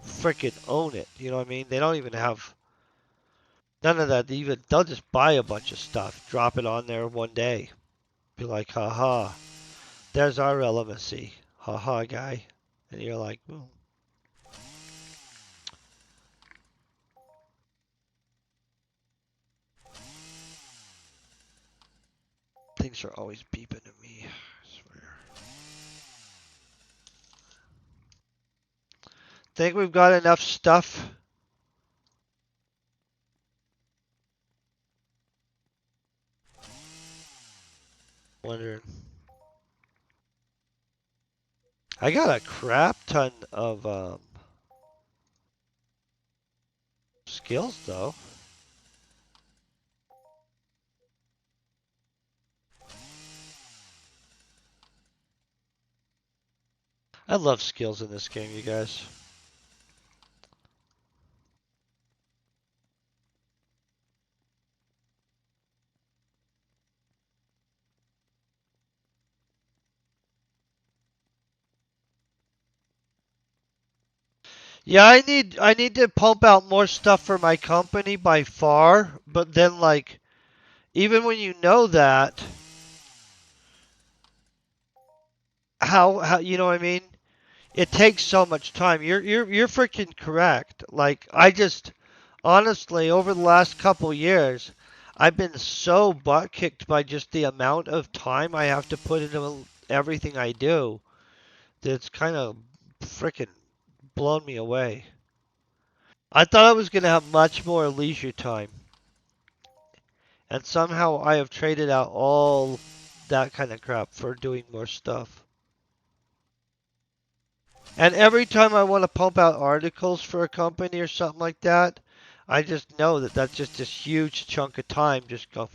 freaking own it. You know what I mean? They don't even have none of that. Even they'll just buy a bunch of stuff, drop it on there one day, be like, haha, there's our relevancy. haha guy. And you're like, well, things are always beeping at me. I swear. Think we've got enough stuff? Wondering. I got a crap ton of skills though. I love skills in this game, you guys. Yeah, I need to pump out more stuff for my company by far, but then like even when you know that, how you know what I mean? It takes so much time. You're freaking correct. Like I just honestly over the last couple years, I've been so butt kicked by just the amount of time I have to put into everything I do that it's kind of freaking blown me away. I thought I was going to have much more leisure time, and somehow I have traded out all that kind of crap for doing more stuff. And every time I want to pump out articles for a company or something like that, I just know that that's just this huge chunk of time just go.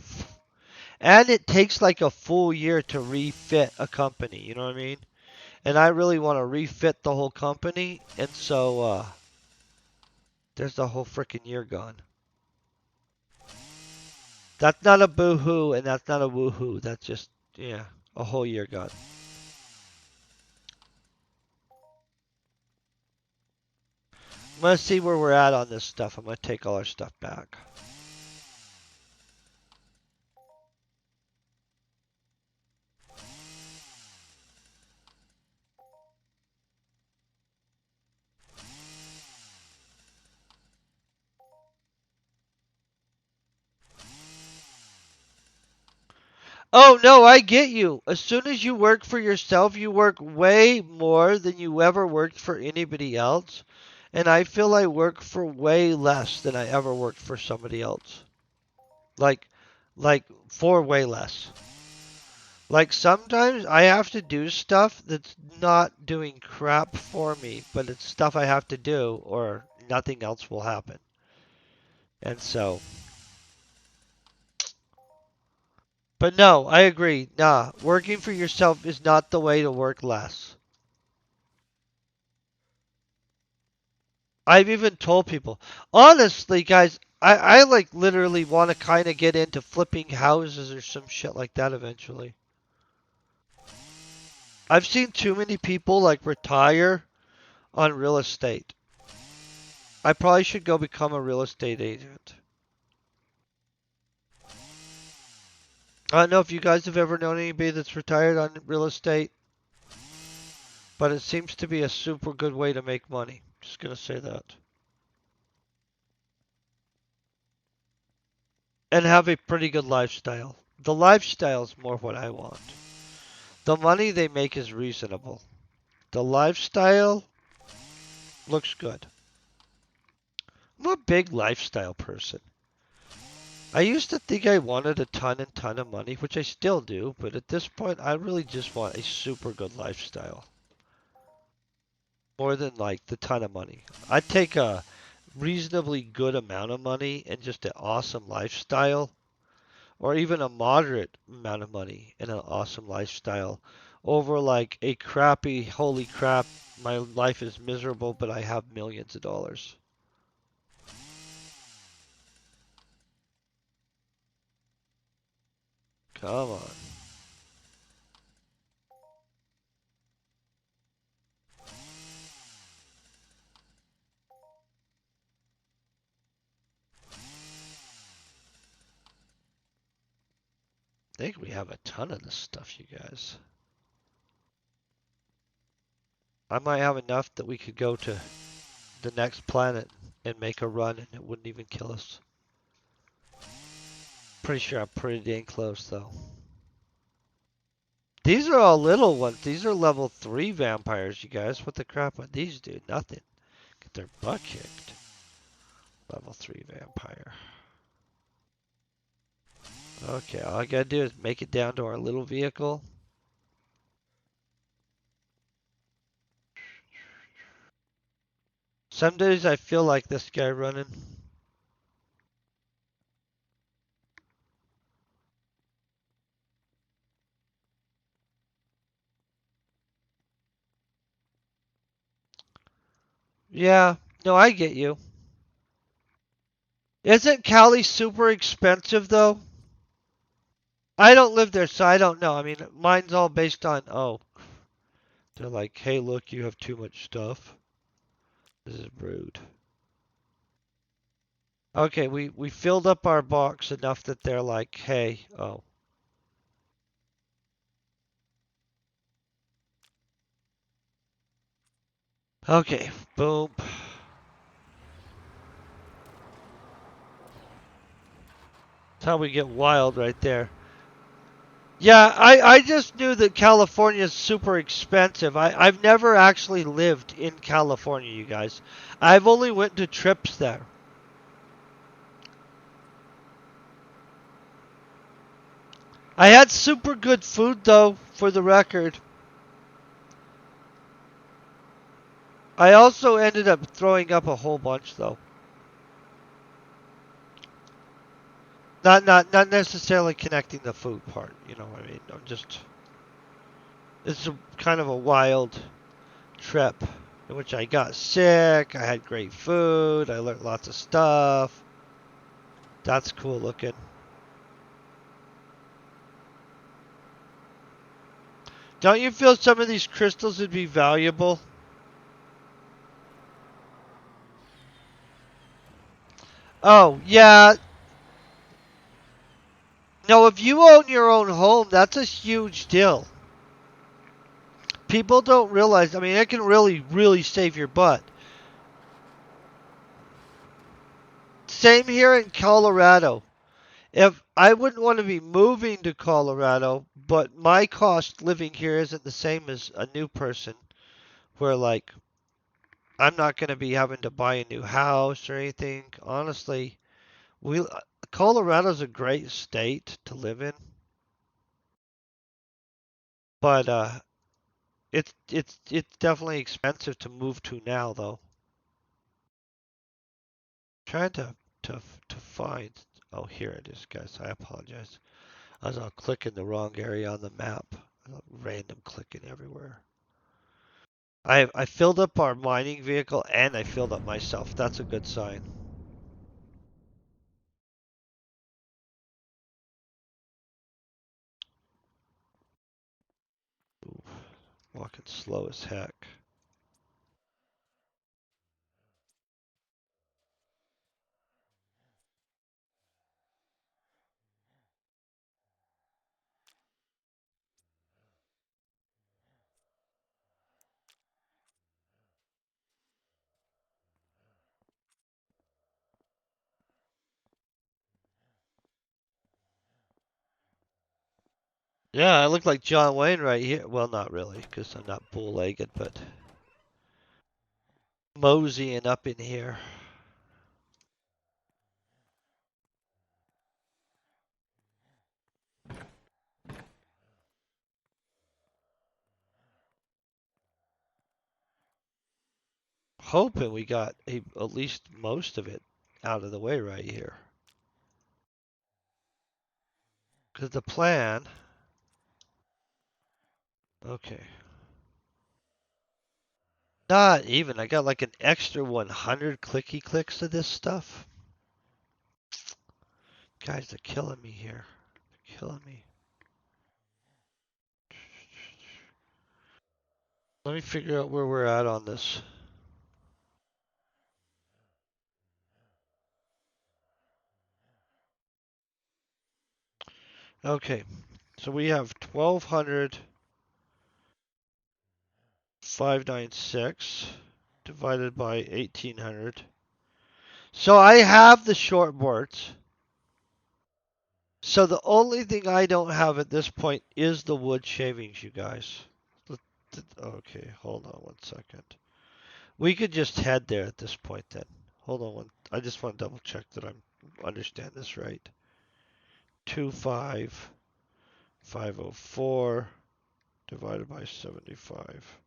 And it takes like a full year to refit a company, you know what I mean? And I really want to refit the whole company, and so there's the whole freaking year gone. That's not a boo-hoo, and that's not a woo-hoo. That's just, yeah, a whole year gone. I'm going to see where we're at on this stuff. I'm going to take all our stuff back. Oh, no, I get you. As soon as you work for yourself, you work way more than you ever worked for anybody else. And I feel I work for way less than I ever worked for somebody else. Like, like for way less. Like sometimes I have to do stuff that's not doing crap for me, but it's stuff I have to do or nothing else will happen. And so, but no, I agree. Nah, working for yourself is not the way to work less. I've even told people, honestly, guys, I like literally want to kind of get into flipping houses or some shit like that eventually. I've seen too many people like retire on real estate. I probably should go become a real estate agent. I don't know if you guys have ever known anybody that's retired on real estate, but it seems to be a super good way to make money. Just gonna say that. And have a pretty good lifestyle. The lifestyle is more what I want. The money they make is reasonable. The lifestyle looks good. I'm a big lifestyle person. I used to think I wanted a ton and ton of money, which I still do, but at this point, I really just want a super good lifestyle. More than like the ton of money. I'd take a reasonably good amount of money and just an awesome lifestyle, or even a moderate amount of money and an awesome lifestyle, over like a crappy, holy crap, my life is miserable, but I have millions of dollars. Come on. I think we have a ton of this stuff, you guys. I might have enough that we could go to the next planet and make a run and it wouldn't even kill us. Pretty sure I'm pretty dang close though. These are all little ones. These are level 3 vampires, you guys. What the crap would these do? Nothing. Get their butt kicked. Level 3 vampire. Okay, all I gotta do is make it down to our little vehicle. Some days I feel like this guy running. Yeah, no, I get you. Isn't Cali super expensive though? I don't live there, so I don't know. I mean, mine's all based on, oh, they're like, hey, look, you have too much stuff. This is rude. Okay, we filled up our box enough that they're like, hey, oh. Okay, boom. That's how we get wild right there. Yeah, I just knew that California is super expensive. I've never actually lived in California, you guys. I've only went to trips there. I had super good food though, for the record. I also ended up throwing up a whole bunch though. Not necessarily connecting the food part, you know what I mean? I'm just it's a kind of a wild trip in which I got sick, I had great food, I learned lots of stuff. That's cool looking. Don't you feel some of these crystals would be valuable? Oh, yeah. No, if you own your own home, that's a huge deal. People don't realize, I mean, it can really, really save your butt. Same here in Colorado. If I wouldn't want to be moving to Colorado, but my cost living here isn't the same as a new person, where like I'm not going to be having to buy a new house or anything. Honestly, we Colorado's a great state to live in, but it's definitely expensive to move to now though. Trying to find. Oh, here it is, guys. I apologize. I was clicking the wrong area on the map. Random clicking everywhere. I filled up our mining vehicle and I filled up myself. That's a good sign. Ooh, walking slow as heck. Yeah, I look like John Wayne right here. Well, not really, because I'm not bull-legged, but moseying up in here. Hoping we got at least most of it out of the way right here. Because the plan. Okay. Not even. I got like an extra 100 clicky clicks of this stuff. Guys, they're killing me here. They're killing me. Let me figure out where we're at on this. Okay, so we have 1,200, 596 divided by 1800. So I have the short boards. So the only thing I don't have at this point is the wood shavings, you guys. Okay, hold on one second. We could just head there at this point then. Hold on one. I just want to double check that I understand this right. 25504 divided by 75.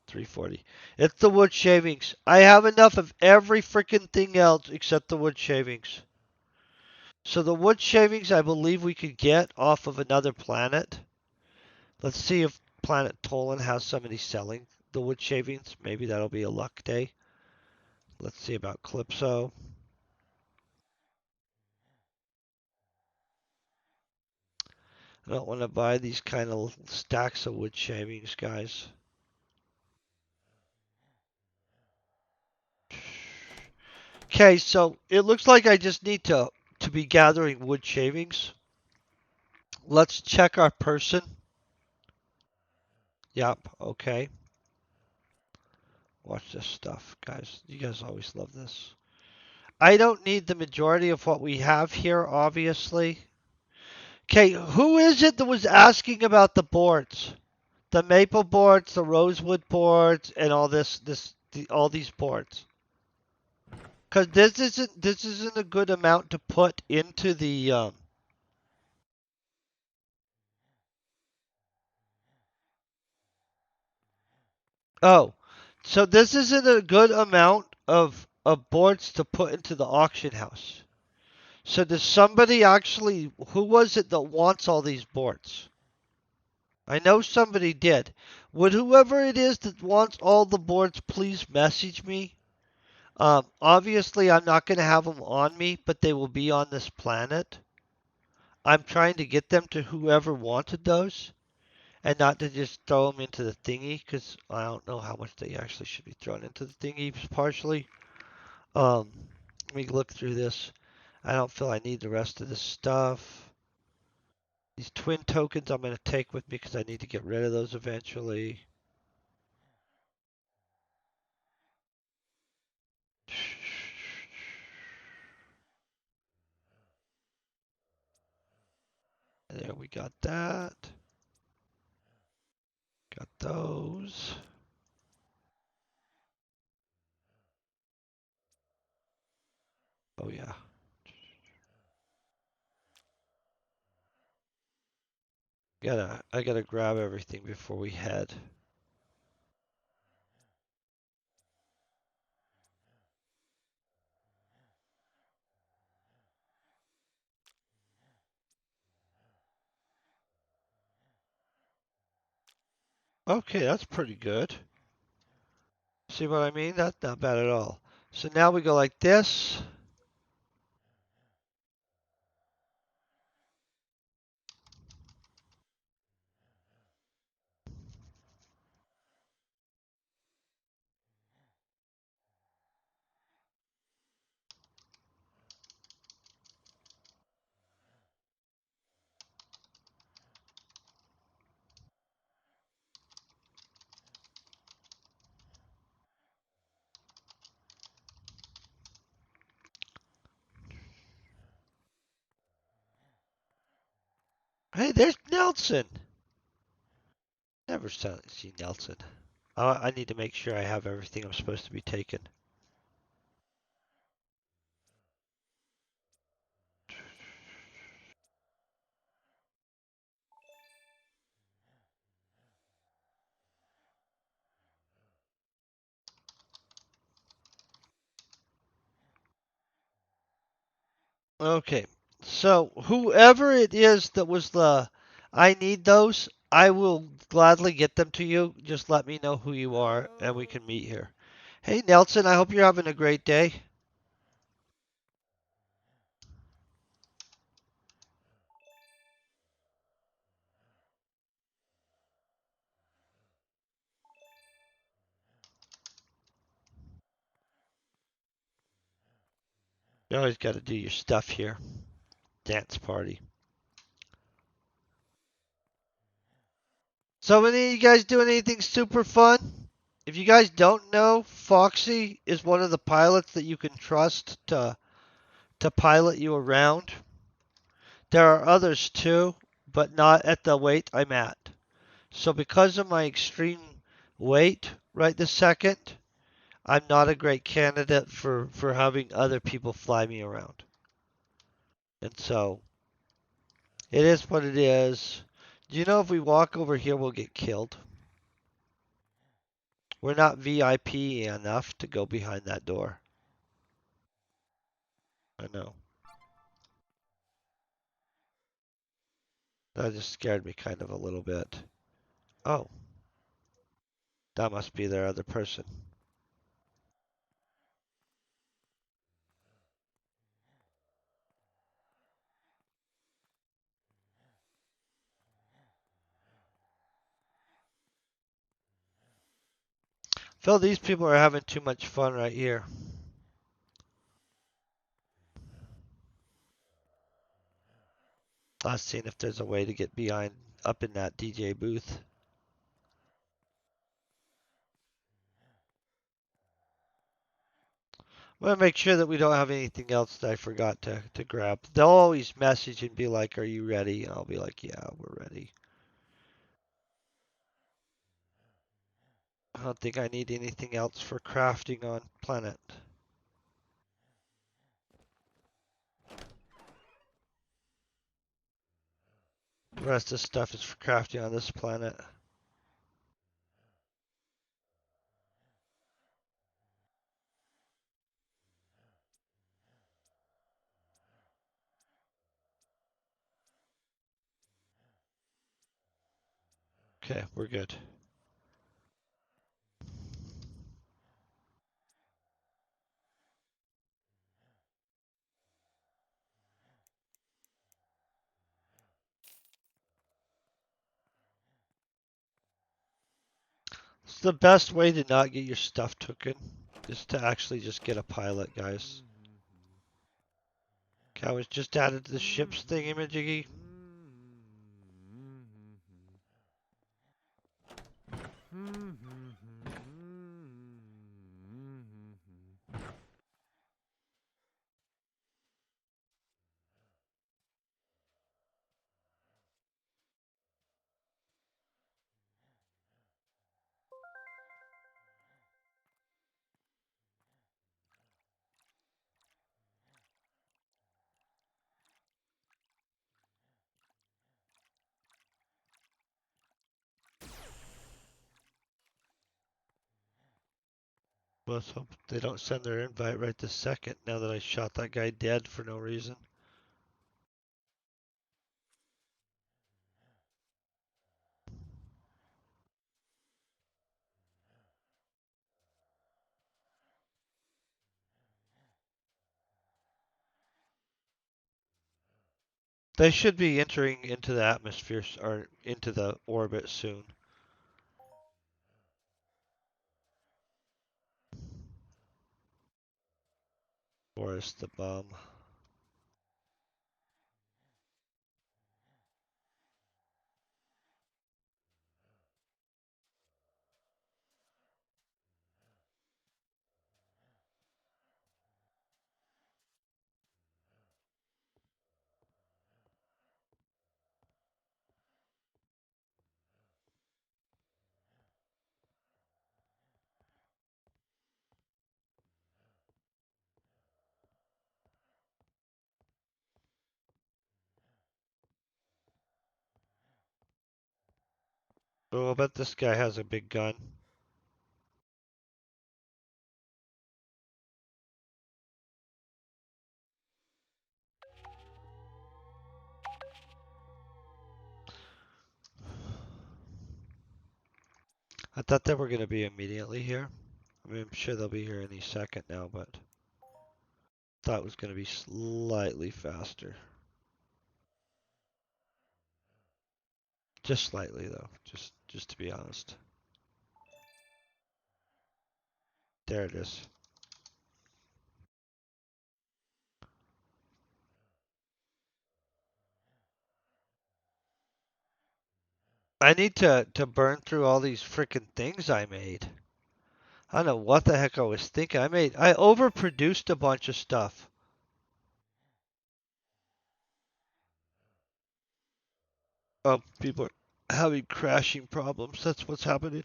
340. It's the wood shavings. I have enough of every freaking thing else except the wood shavings. So the wood shavings I believe we could get off of another planet. Let's see if planet Toulan has somebody selling the wood shavings. Maybe that'll be a luck day. Let's see about Calypso. I don't want to buy these kind of stacks of wood shavings, guys. Okay, so it looks like I just need to be gathering wood shavings. Let's check our person. Yep, okay. Watch this stuff, guys. You guys always love this. I don't need the majority of what we have here, obviously. Okay, who is it that was asking about the boards? The maple boards, the rosewood boards, and all all these boards. Because this isn't a good amount to put into the Oh, so this isn't a good amount of boards to put into the auction house. So does somebody actually, who was it that wants all these boards? I know somebody did. Would whoever it is that wants all the boards please message me? Obviously, I'm not going to have them on me, but they will be on this planet. I'm trying to get them to whoever wanted those and not to just throw them into the thingy because I don't know how much they actually should be thrown into the thingy partially. Um, Let me look through this. I don't feel I need the rest of this stuff. These twin tokens I'm going to take with me because I need to get rid of those eventually. There, we got that. Got those. Oh yeah. I gotta grab everything before we head. Okay, that's pretty good. See what I mean? That's not bad at all. So now we go like this. Hey, there's Nelson. Never seen Nelson. I need to make sure I have everything I'm supposed to be taking. Okay, so whoever it is that was the, I need those, I will gladly get them to you. Just let me know who you are and we can meet here. Hey Nelson, I hope you're having a great day. You always got to do your stuff here. Dance party. So, any of you guys doing anything super fun? If you guys don't know, Foxy is one of the pilots that you can trust to pilot you around. There are others too, but not at the weight I'm at. So because of my extreme weight right this second, I'm not a great candidate for having other people fly me around. And so it is what it is. Do you know if we walk over here we'll get killed? We're not VIP enough to go behind that door. I know. That just scared me kind of a little bit. Oh, that must be their other person. Phil, these people are having too much fun right here. I was seeing if there's a way to get behind up in that DJ booth. I'm gonna make sure that we don't have anything else that I forgot to grab. They'll always message and be like, "Are you ready?" And I'll be like, "Yeah, we're ready." I don't think I need anything else for crafting on planet. The rest of the stuff is for crafting on this planet. Okay, we're good. It's the best way to not get your stuff taken is to actually just get a pilot, guys. Okay, I was just added to the ship's thingamajiggy. Let's hope they don't send their invite right this second now that I shot that guy dead for no reason. They should be entering into the atmosphere or into the orbit soon. Boris the bum. Oh, I bet this guy has a big gun. I thought they were going to be immediately here. I mean, I'm sure they'll be here any second now, but thought it was going to be slightly faster. Just slightly though, just to be honest. There it is. I need to burn through all these freaking things I made. I don't know what the heck I was thinking. I overproduced a bunch of stuff. Oh, people are having crashing problems. That's what's happening.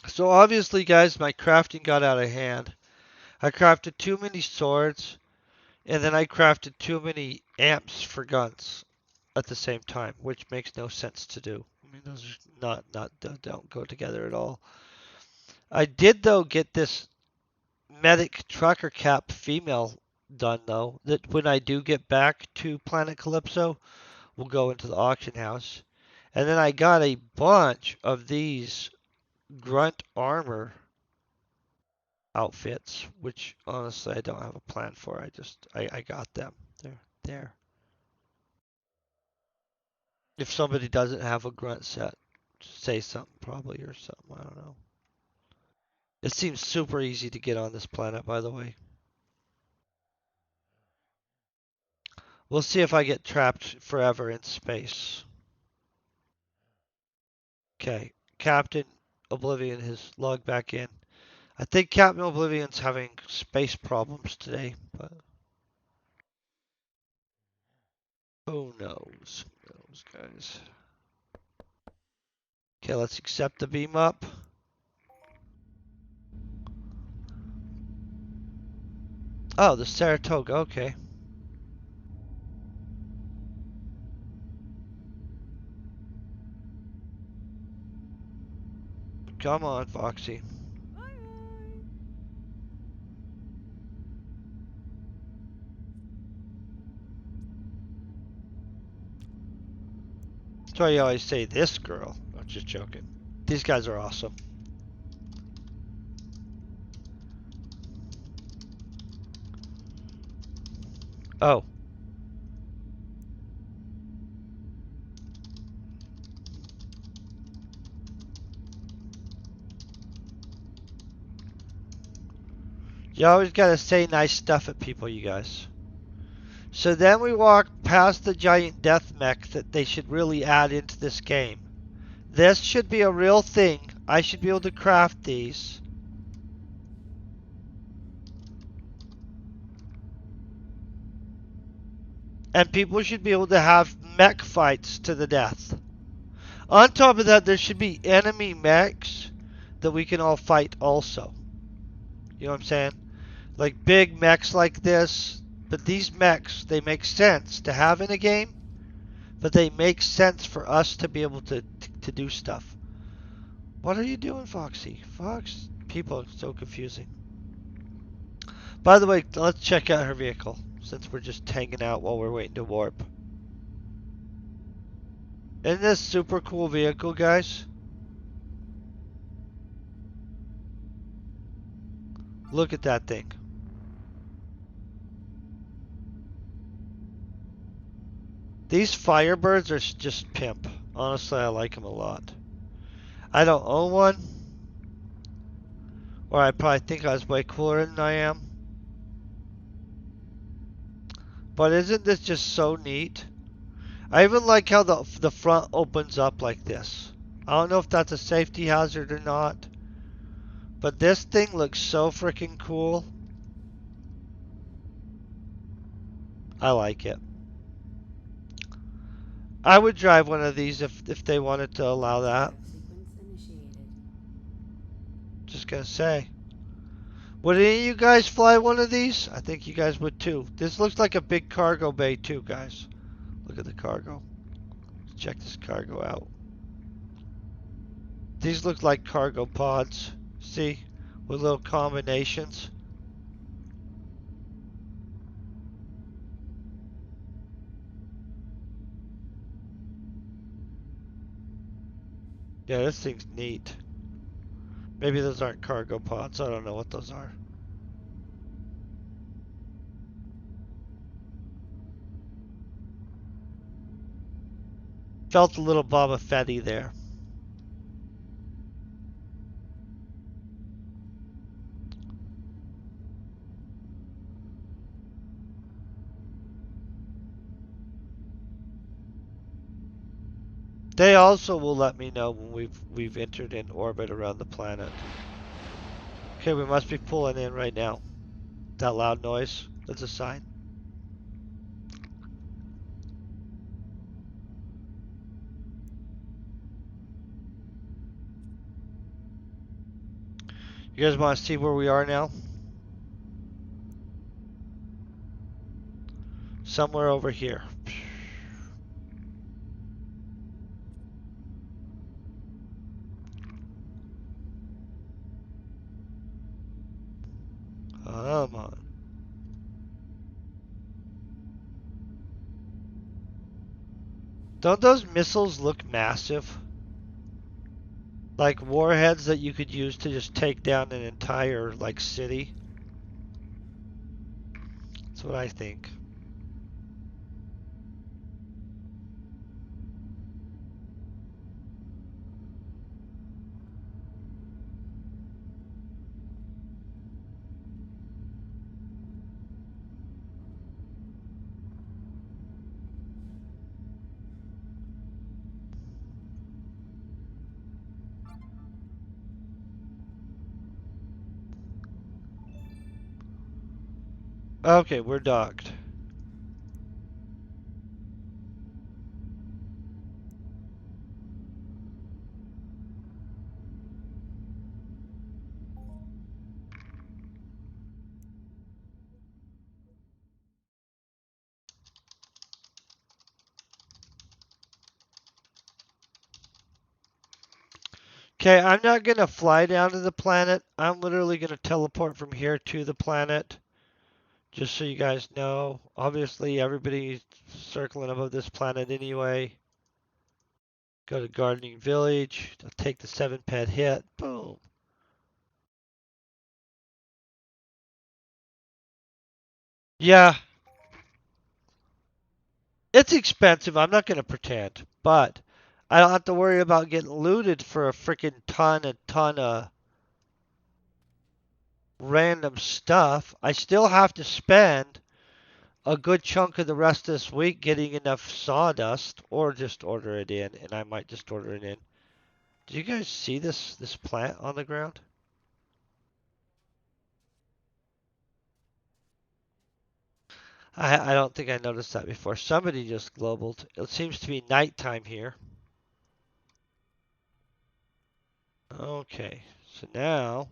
So obviously, guys, my crafting got out of hand. I crafted too many swords, and then I crafted too many amps for guns at the same time, which makes no sense to do. I mean, those are not don't go together at all. I did though get this medic trucker cap female done though. That when I do get back to Planet Calypso, we'll go into the auction house. And then I got a bunch of these grunt armor outfits, which honestly I don't have a plan for. I got them. They're there. If somebody doesn't have a grunt set, say something probably or something. I don't know. It seems super easy to get on this planet, by the way. We'll see if I get trapped forever in space. Okay, Captain Oblivion has logged back in. I think Captain Oblivion's having space problems today, but who knows? Who knows, guys? Okay, let's accept the beam up. Oh, the Saratoga, okay. Come on, Foxy. That's why you always say this girl. I'm just joking. These guys are awesome. Oh. You always gotta say nice stuff at people, you guys. So then we walk past the giant death mech that they should really add into this game. This should be a real thing. I should be able to craft these. And people should be able to have mech fights to the death. On top of that, there should be enemy mechs that we can all fight also. You know what I'm saying? Like big mechs like this. But these mechs, they make sense to have in a game. But they make sense for us to be able to do stuff. What are you doing, Foxy? Fox? People are so confusing. By the way, let's check out her vehicle. Since we're just hanging out while we're waiting to warp. Isn't this super cool vehicle, guys? Look at that thing. These Firebirds are just pimp. Honestly, I like them a lot. I don't own one. Or I probably think I was way cooler than I am. But isn't this just so neat? I even like how the front opens up like this. I don't know if that's a safety hazard or not. But this thing looks so freaking cool. I like it. I would drive one of these if they wanted to allow that. Just gonna say. Would any of you guys fly one of these? I think you guys would too. This looks like a big cargo bay too, guys. Look at the cargo. Check this cargo out. These look like cargo pods. See? With little combinations. Yeah, this thing's neat. Maybe those aren't cargo pods. I don't know what those are. Felt a little Boba Fetty there. They also will let me know when we've entered in orbit around the planet. Okay, we must be pulling in right now. That loud noise, that's a sign. You guys want to see where we are now? Somewhere over here. Come on. Don't those missiles look massive? Like warheads that you could use to just take down an entire, like, city? That's what I think. Okay, we're docked. Okay, I'm not gonna fly down to the planet. I'm literally gonna teleport from here to the planet. Just so you guys know. Obviously, everybody's circling above this planet anyway. Go to Gardening Village. I'll take the 7 pet hit. Boom. Yeah, it's expensive. I'm not gonna pretend, but I don't have to worry about getting looted for a freaking ton of random stuff. I still have to spend a good chunk of the rest of this week getting enough sawdust, or just order it in, and I might just order it in. Do you guys see this plant on the ground? I don't think I noticed that before. Somebody just globaled. It seems to be nighttime here. Okay, so now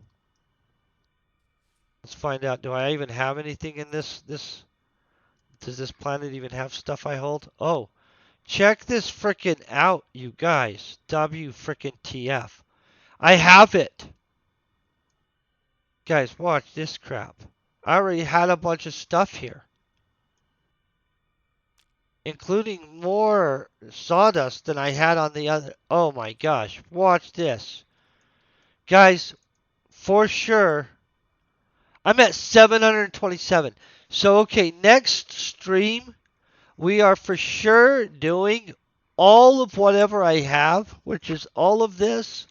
let's find out. Do I even have anything in this? Does this planet even have stuff I hold? Oh, check this frickin' out, you guys. W frickin' TF. I have it. Guys, watch this crap. I already had a bunch of stuff here, including more sawdust than I had on the other. Oh my gosh, watch this. Guys, for sure, I'm at 727. So, okay, next stream, we are for sure doing all of whatever I have, which is all of this,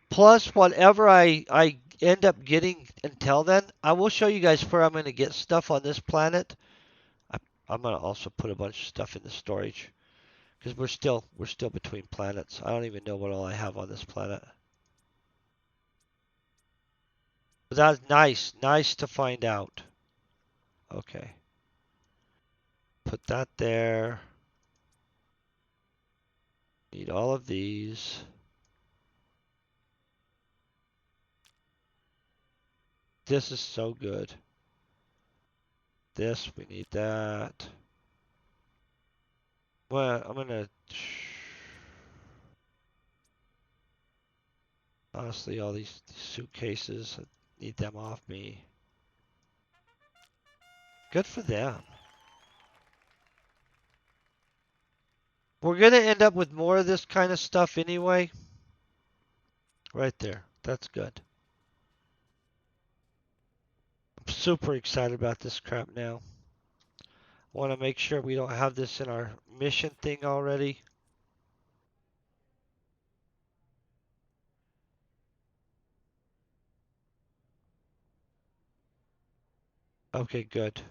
plus whatever I end up getting until then. I will show you guys where I'm going to get stuff on this planet. I, I'm going to also put a bunch of stuff in the storage because we're still between planets. I don't even know what all I have on this planet. But that's nice to find out. Okay, put that there. Need all of these. This is so good. This, we need that. Well, I'm gonna. Honestly, all these suitcases, I need them off me. Good for them. We're gonna end up with more of this kind of stuff anyway. Right there. That's good. I'm super excited about this crap now. I want to make sure we don't have this in our mission thing already. Okay, good.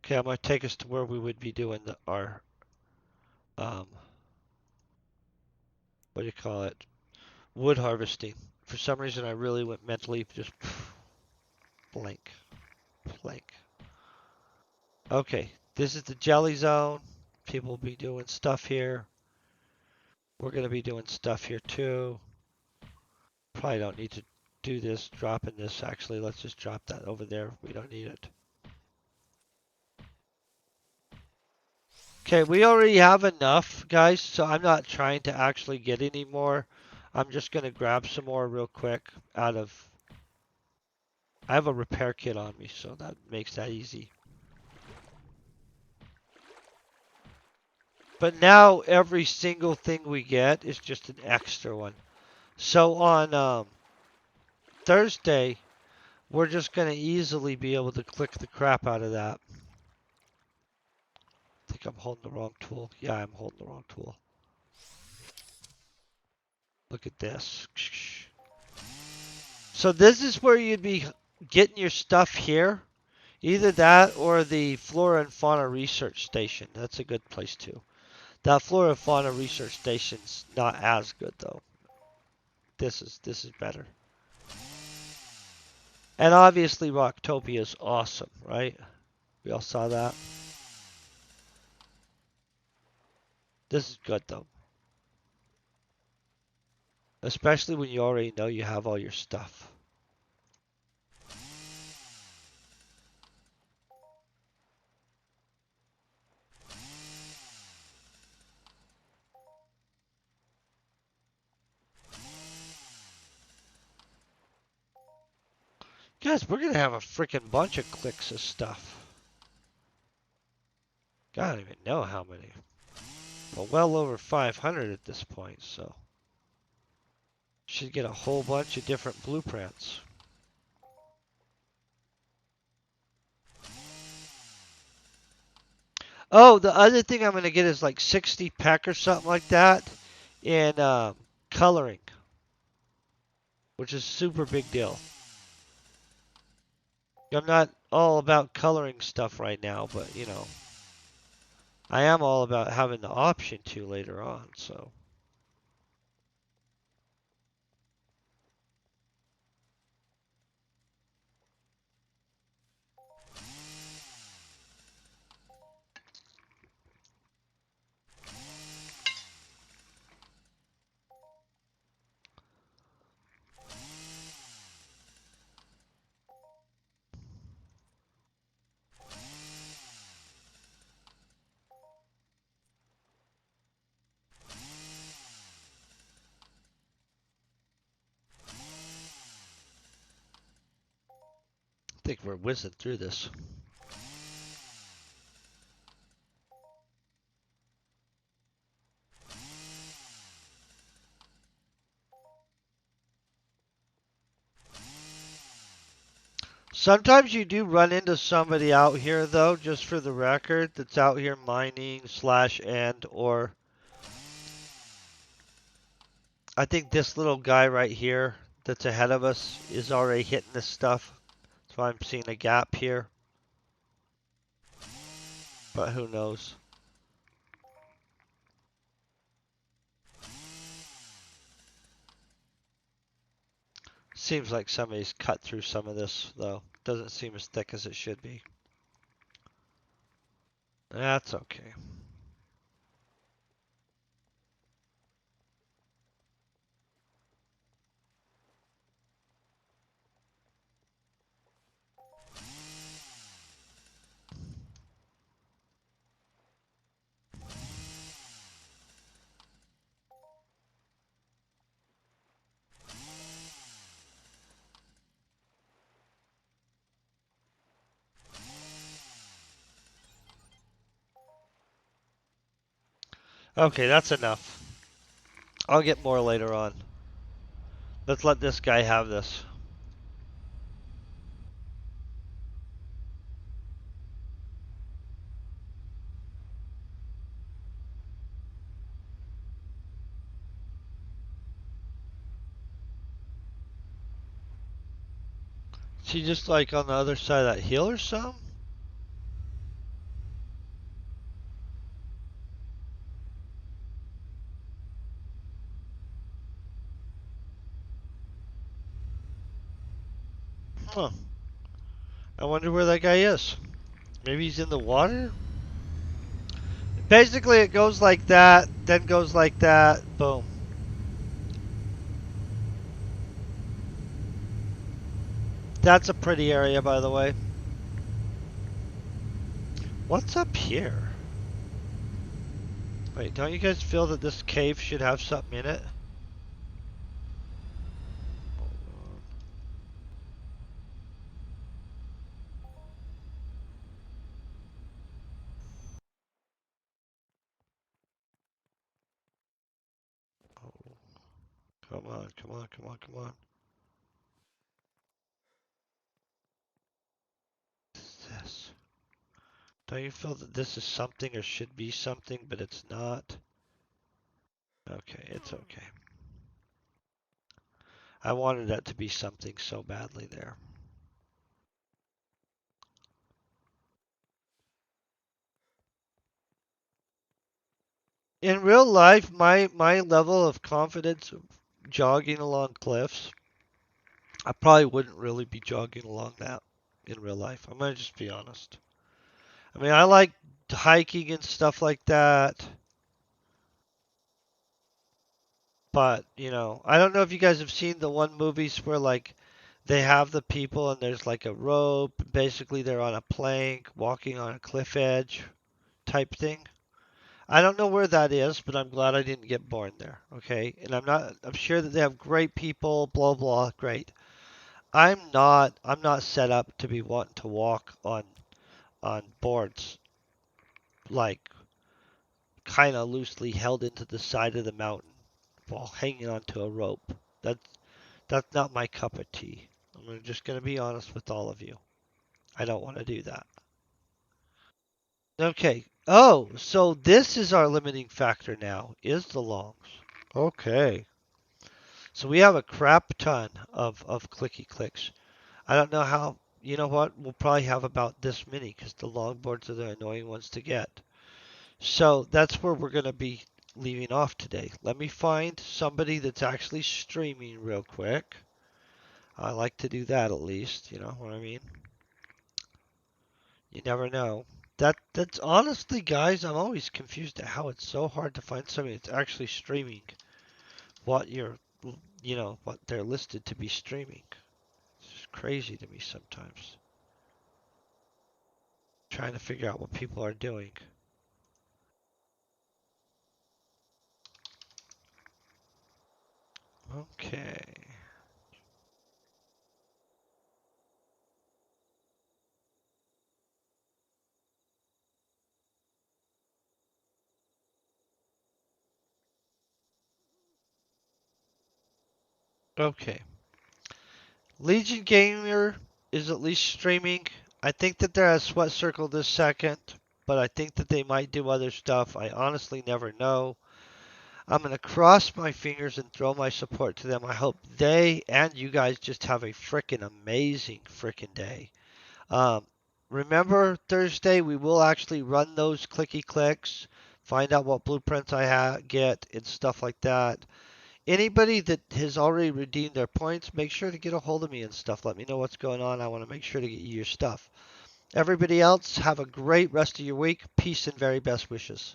Okay, I'm going to take us to where we would be doing our, what do you call it? Wood harvesting. For some reason, I really went mentally just blank. Blank. Okay, this is the jelly zone. People will be doing stuff here. We're going to be doing stuff here too. Probably don't need to do this, dropping this. Actually, let's just drop that over there. We don't need it. Okay, we already have enough, guys, so I'm not trying to actually get any more. I'm just going to grab some more real quick out of... I have a repair kit on me, so that makes that easy. But now every single thing we get is just an extra one. So on Thursday, we're just going to easily be able to click the crap out of that. I think I'm holding the wrong tool. Yeah, I'm holding the wrong tool. Look at this. So this is where you'd be getting your stuff here. Either that or the Flora and Fauna Research Station. That's a good place too. That Flora and Fauna Research Station's not as good though. This is better. And obviously Roctopia is awesome, right? We all saw that. This is good though. Especially when you already know you have all your stuff. Guys, we're going to have a freaking bunch of clicks of stuff. I don't even know how many. But well over 500 at this point, so. Should get a whole bunch of different blueprints. Oh, the other thing I'm going to get is like 60 peck or something like that in coloring, which is a super big deal. I'm not all about coloring stuff right now, but you know, I am all about having the option to later on, so. I think we're whizzing through this. Sometimes you do run into somebody out here, though, just for the record, that's out here mining / and or I think this little guy right here that's ahead of us is already hitting this stuff. So I'm seeing a gap here. But who knows? Seems like somebody's cut through some of this, though. Doesn't seem as thick as it should be. That's okay. Okay, that's enough. I'll get more later on. Let's let this guy have this. Is he just like on the other side of that hill or something? Huh. I wonder where that guy is. Maybe he's in the water? Basically, it goes like that, then goes like that. Boom. That's a pretty area, by the way. What's up here? Wait, don't you guys feel that this cave should have something in it? Oh, come on, come on, come on, come on. What's this? Don't you feel that this is something or should be something, but it's not? Okay, it's okay. I wanted that to be something so badly there. In real life, my level of confidence of jogging along cliffs, I probably wouldn't really be jogging along that in real life. I'm gonna just be honest. I mean, I like hiking and stuff like that, but I don't know if you guys have seen the one movies where like they have the people and there's like a rope, basically they're on a plank walking on a cliff edge type thing. I don't know where that is, but I'm glad I didn't get born there. Okay, and I'm sure that they have great people, blah blah, great. I'm not set up to be wanting to walk on boards like kind of loosely held into the side of the mountain while hanging onto a rope. That's not my cup of tea. I'm just gonna be honest with all of you. I don't want to do that. Okay. Oh, so this is our limiting factor now, is the longs. Okay. So we have a crap ton of clicky clicks. I don't know how, you know what? We'll probably have about this many because the longboards are the annoying ones to get. So that's where we're going to be leaving off today. Let me find somebody that's actually streaming real quick. I like to do that at least, you know what I mean? You never know. That's honestly, guys, I'm always confused at how it's so hard to find somebody that's actually streaming what what they're listed to be streaming. It's just crazy to me sometimes. Trying to figure out what people are doing. Okay. Okay. Legion Gamer is at least streaming. I think that they're at Sweat Circle this second, but I think that they might do other stuff. I honestly never know. I'm going to cross my fingers and throw my support to them. I hope they and you guys just have a freaking amazing freaking day. Um, Remember Thursday, we will actually run those clicky clicks, find out what blueprints get and stuff like that. Anybody that has already redeemed their points, make sure to get a hold of me and stuff. Let me know what's going on. I want to make sure to get you your stuff. Everybody else, have a great rest of your week. Peace and very best wishes.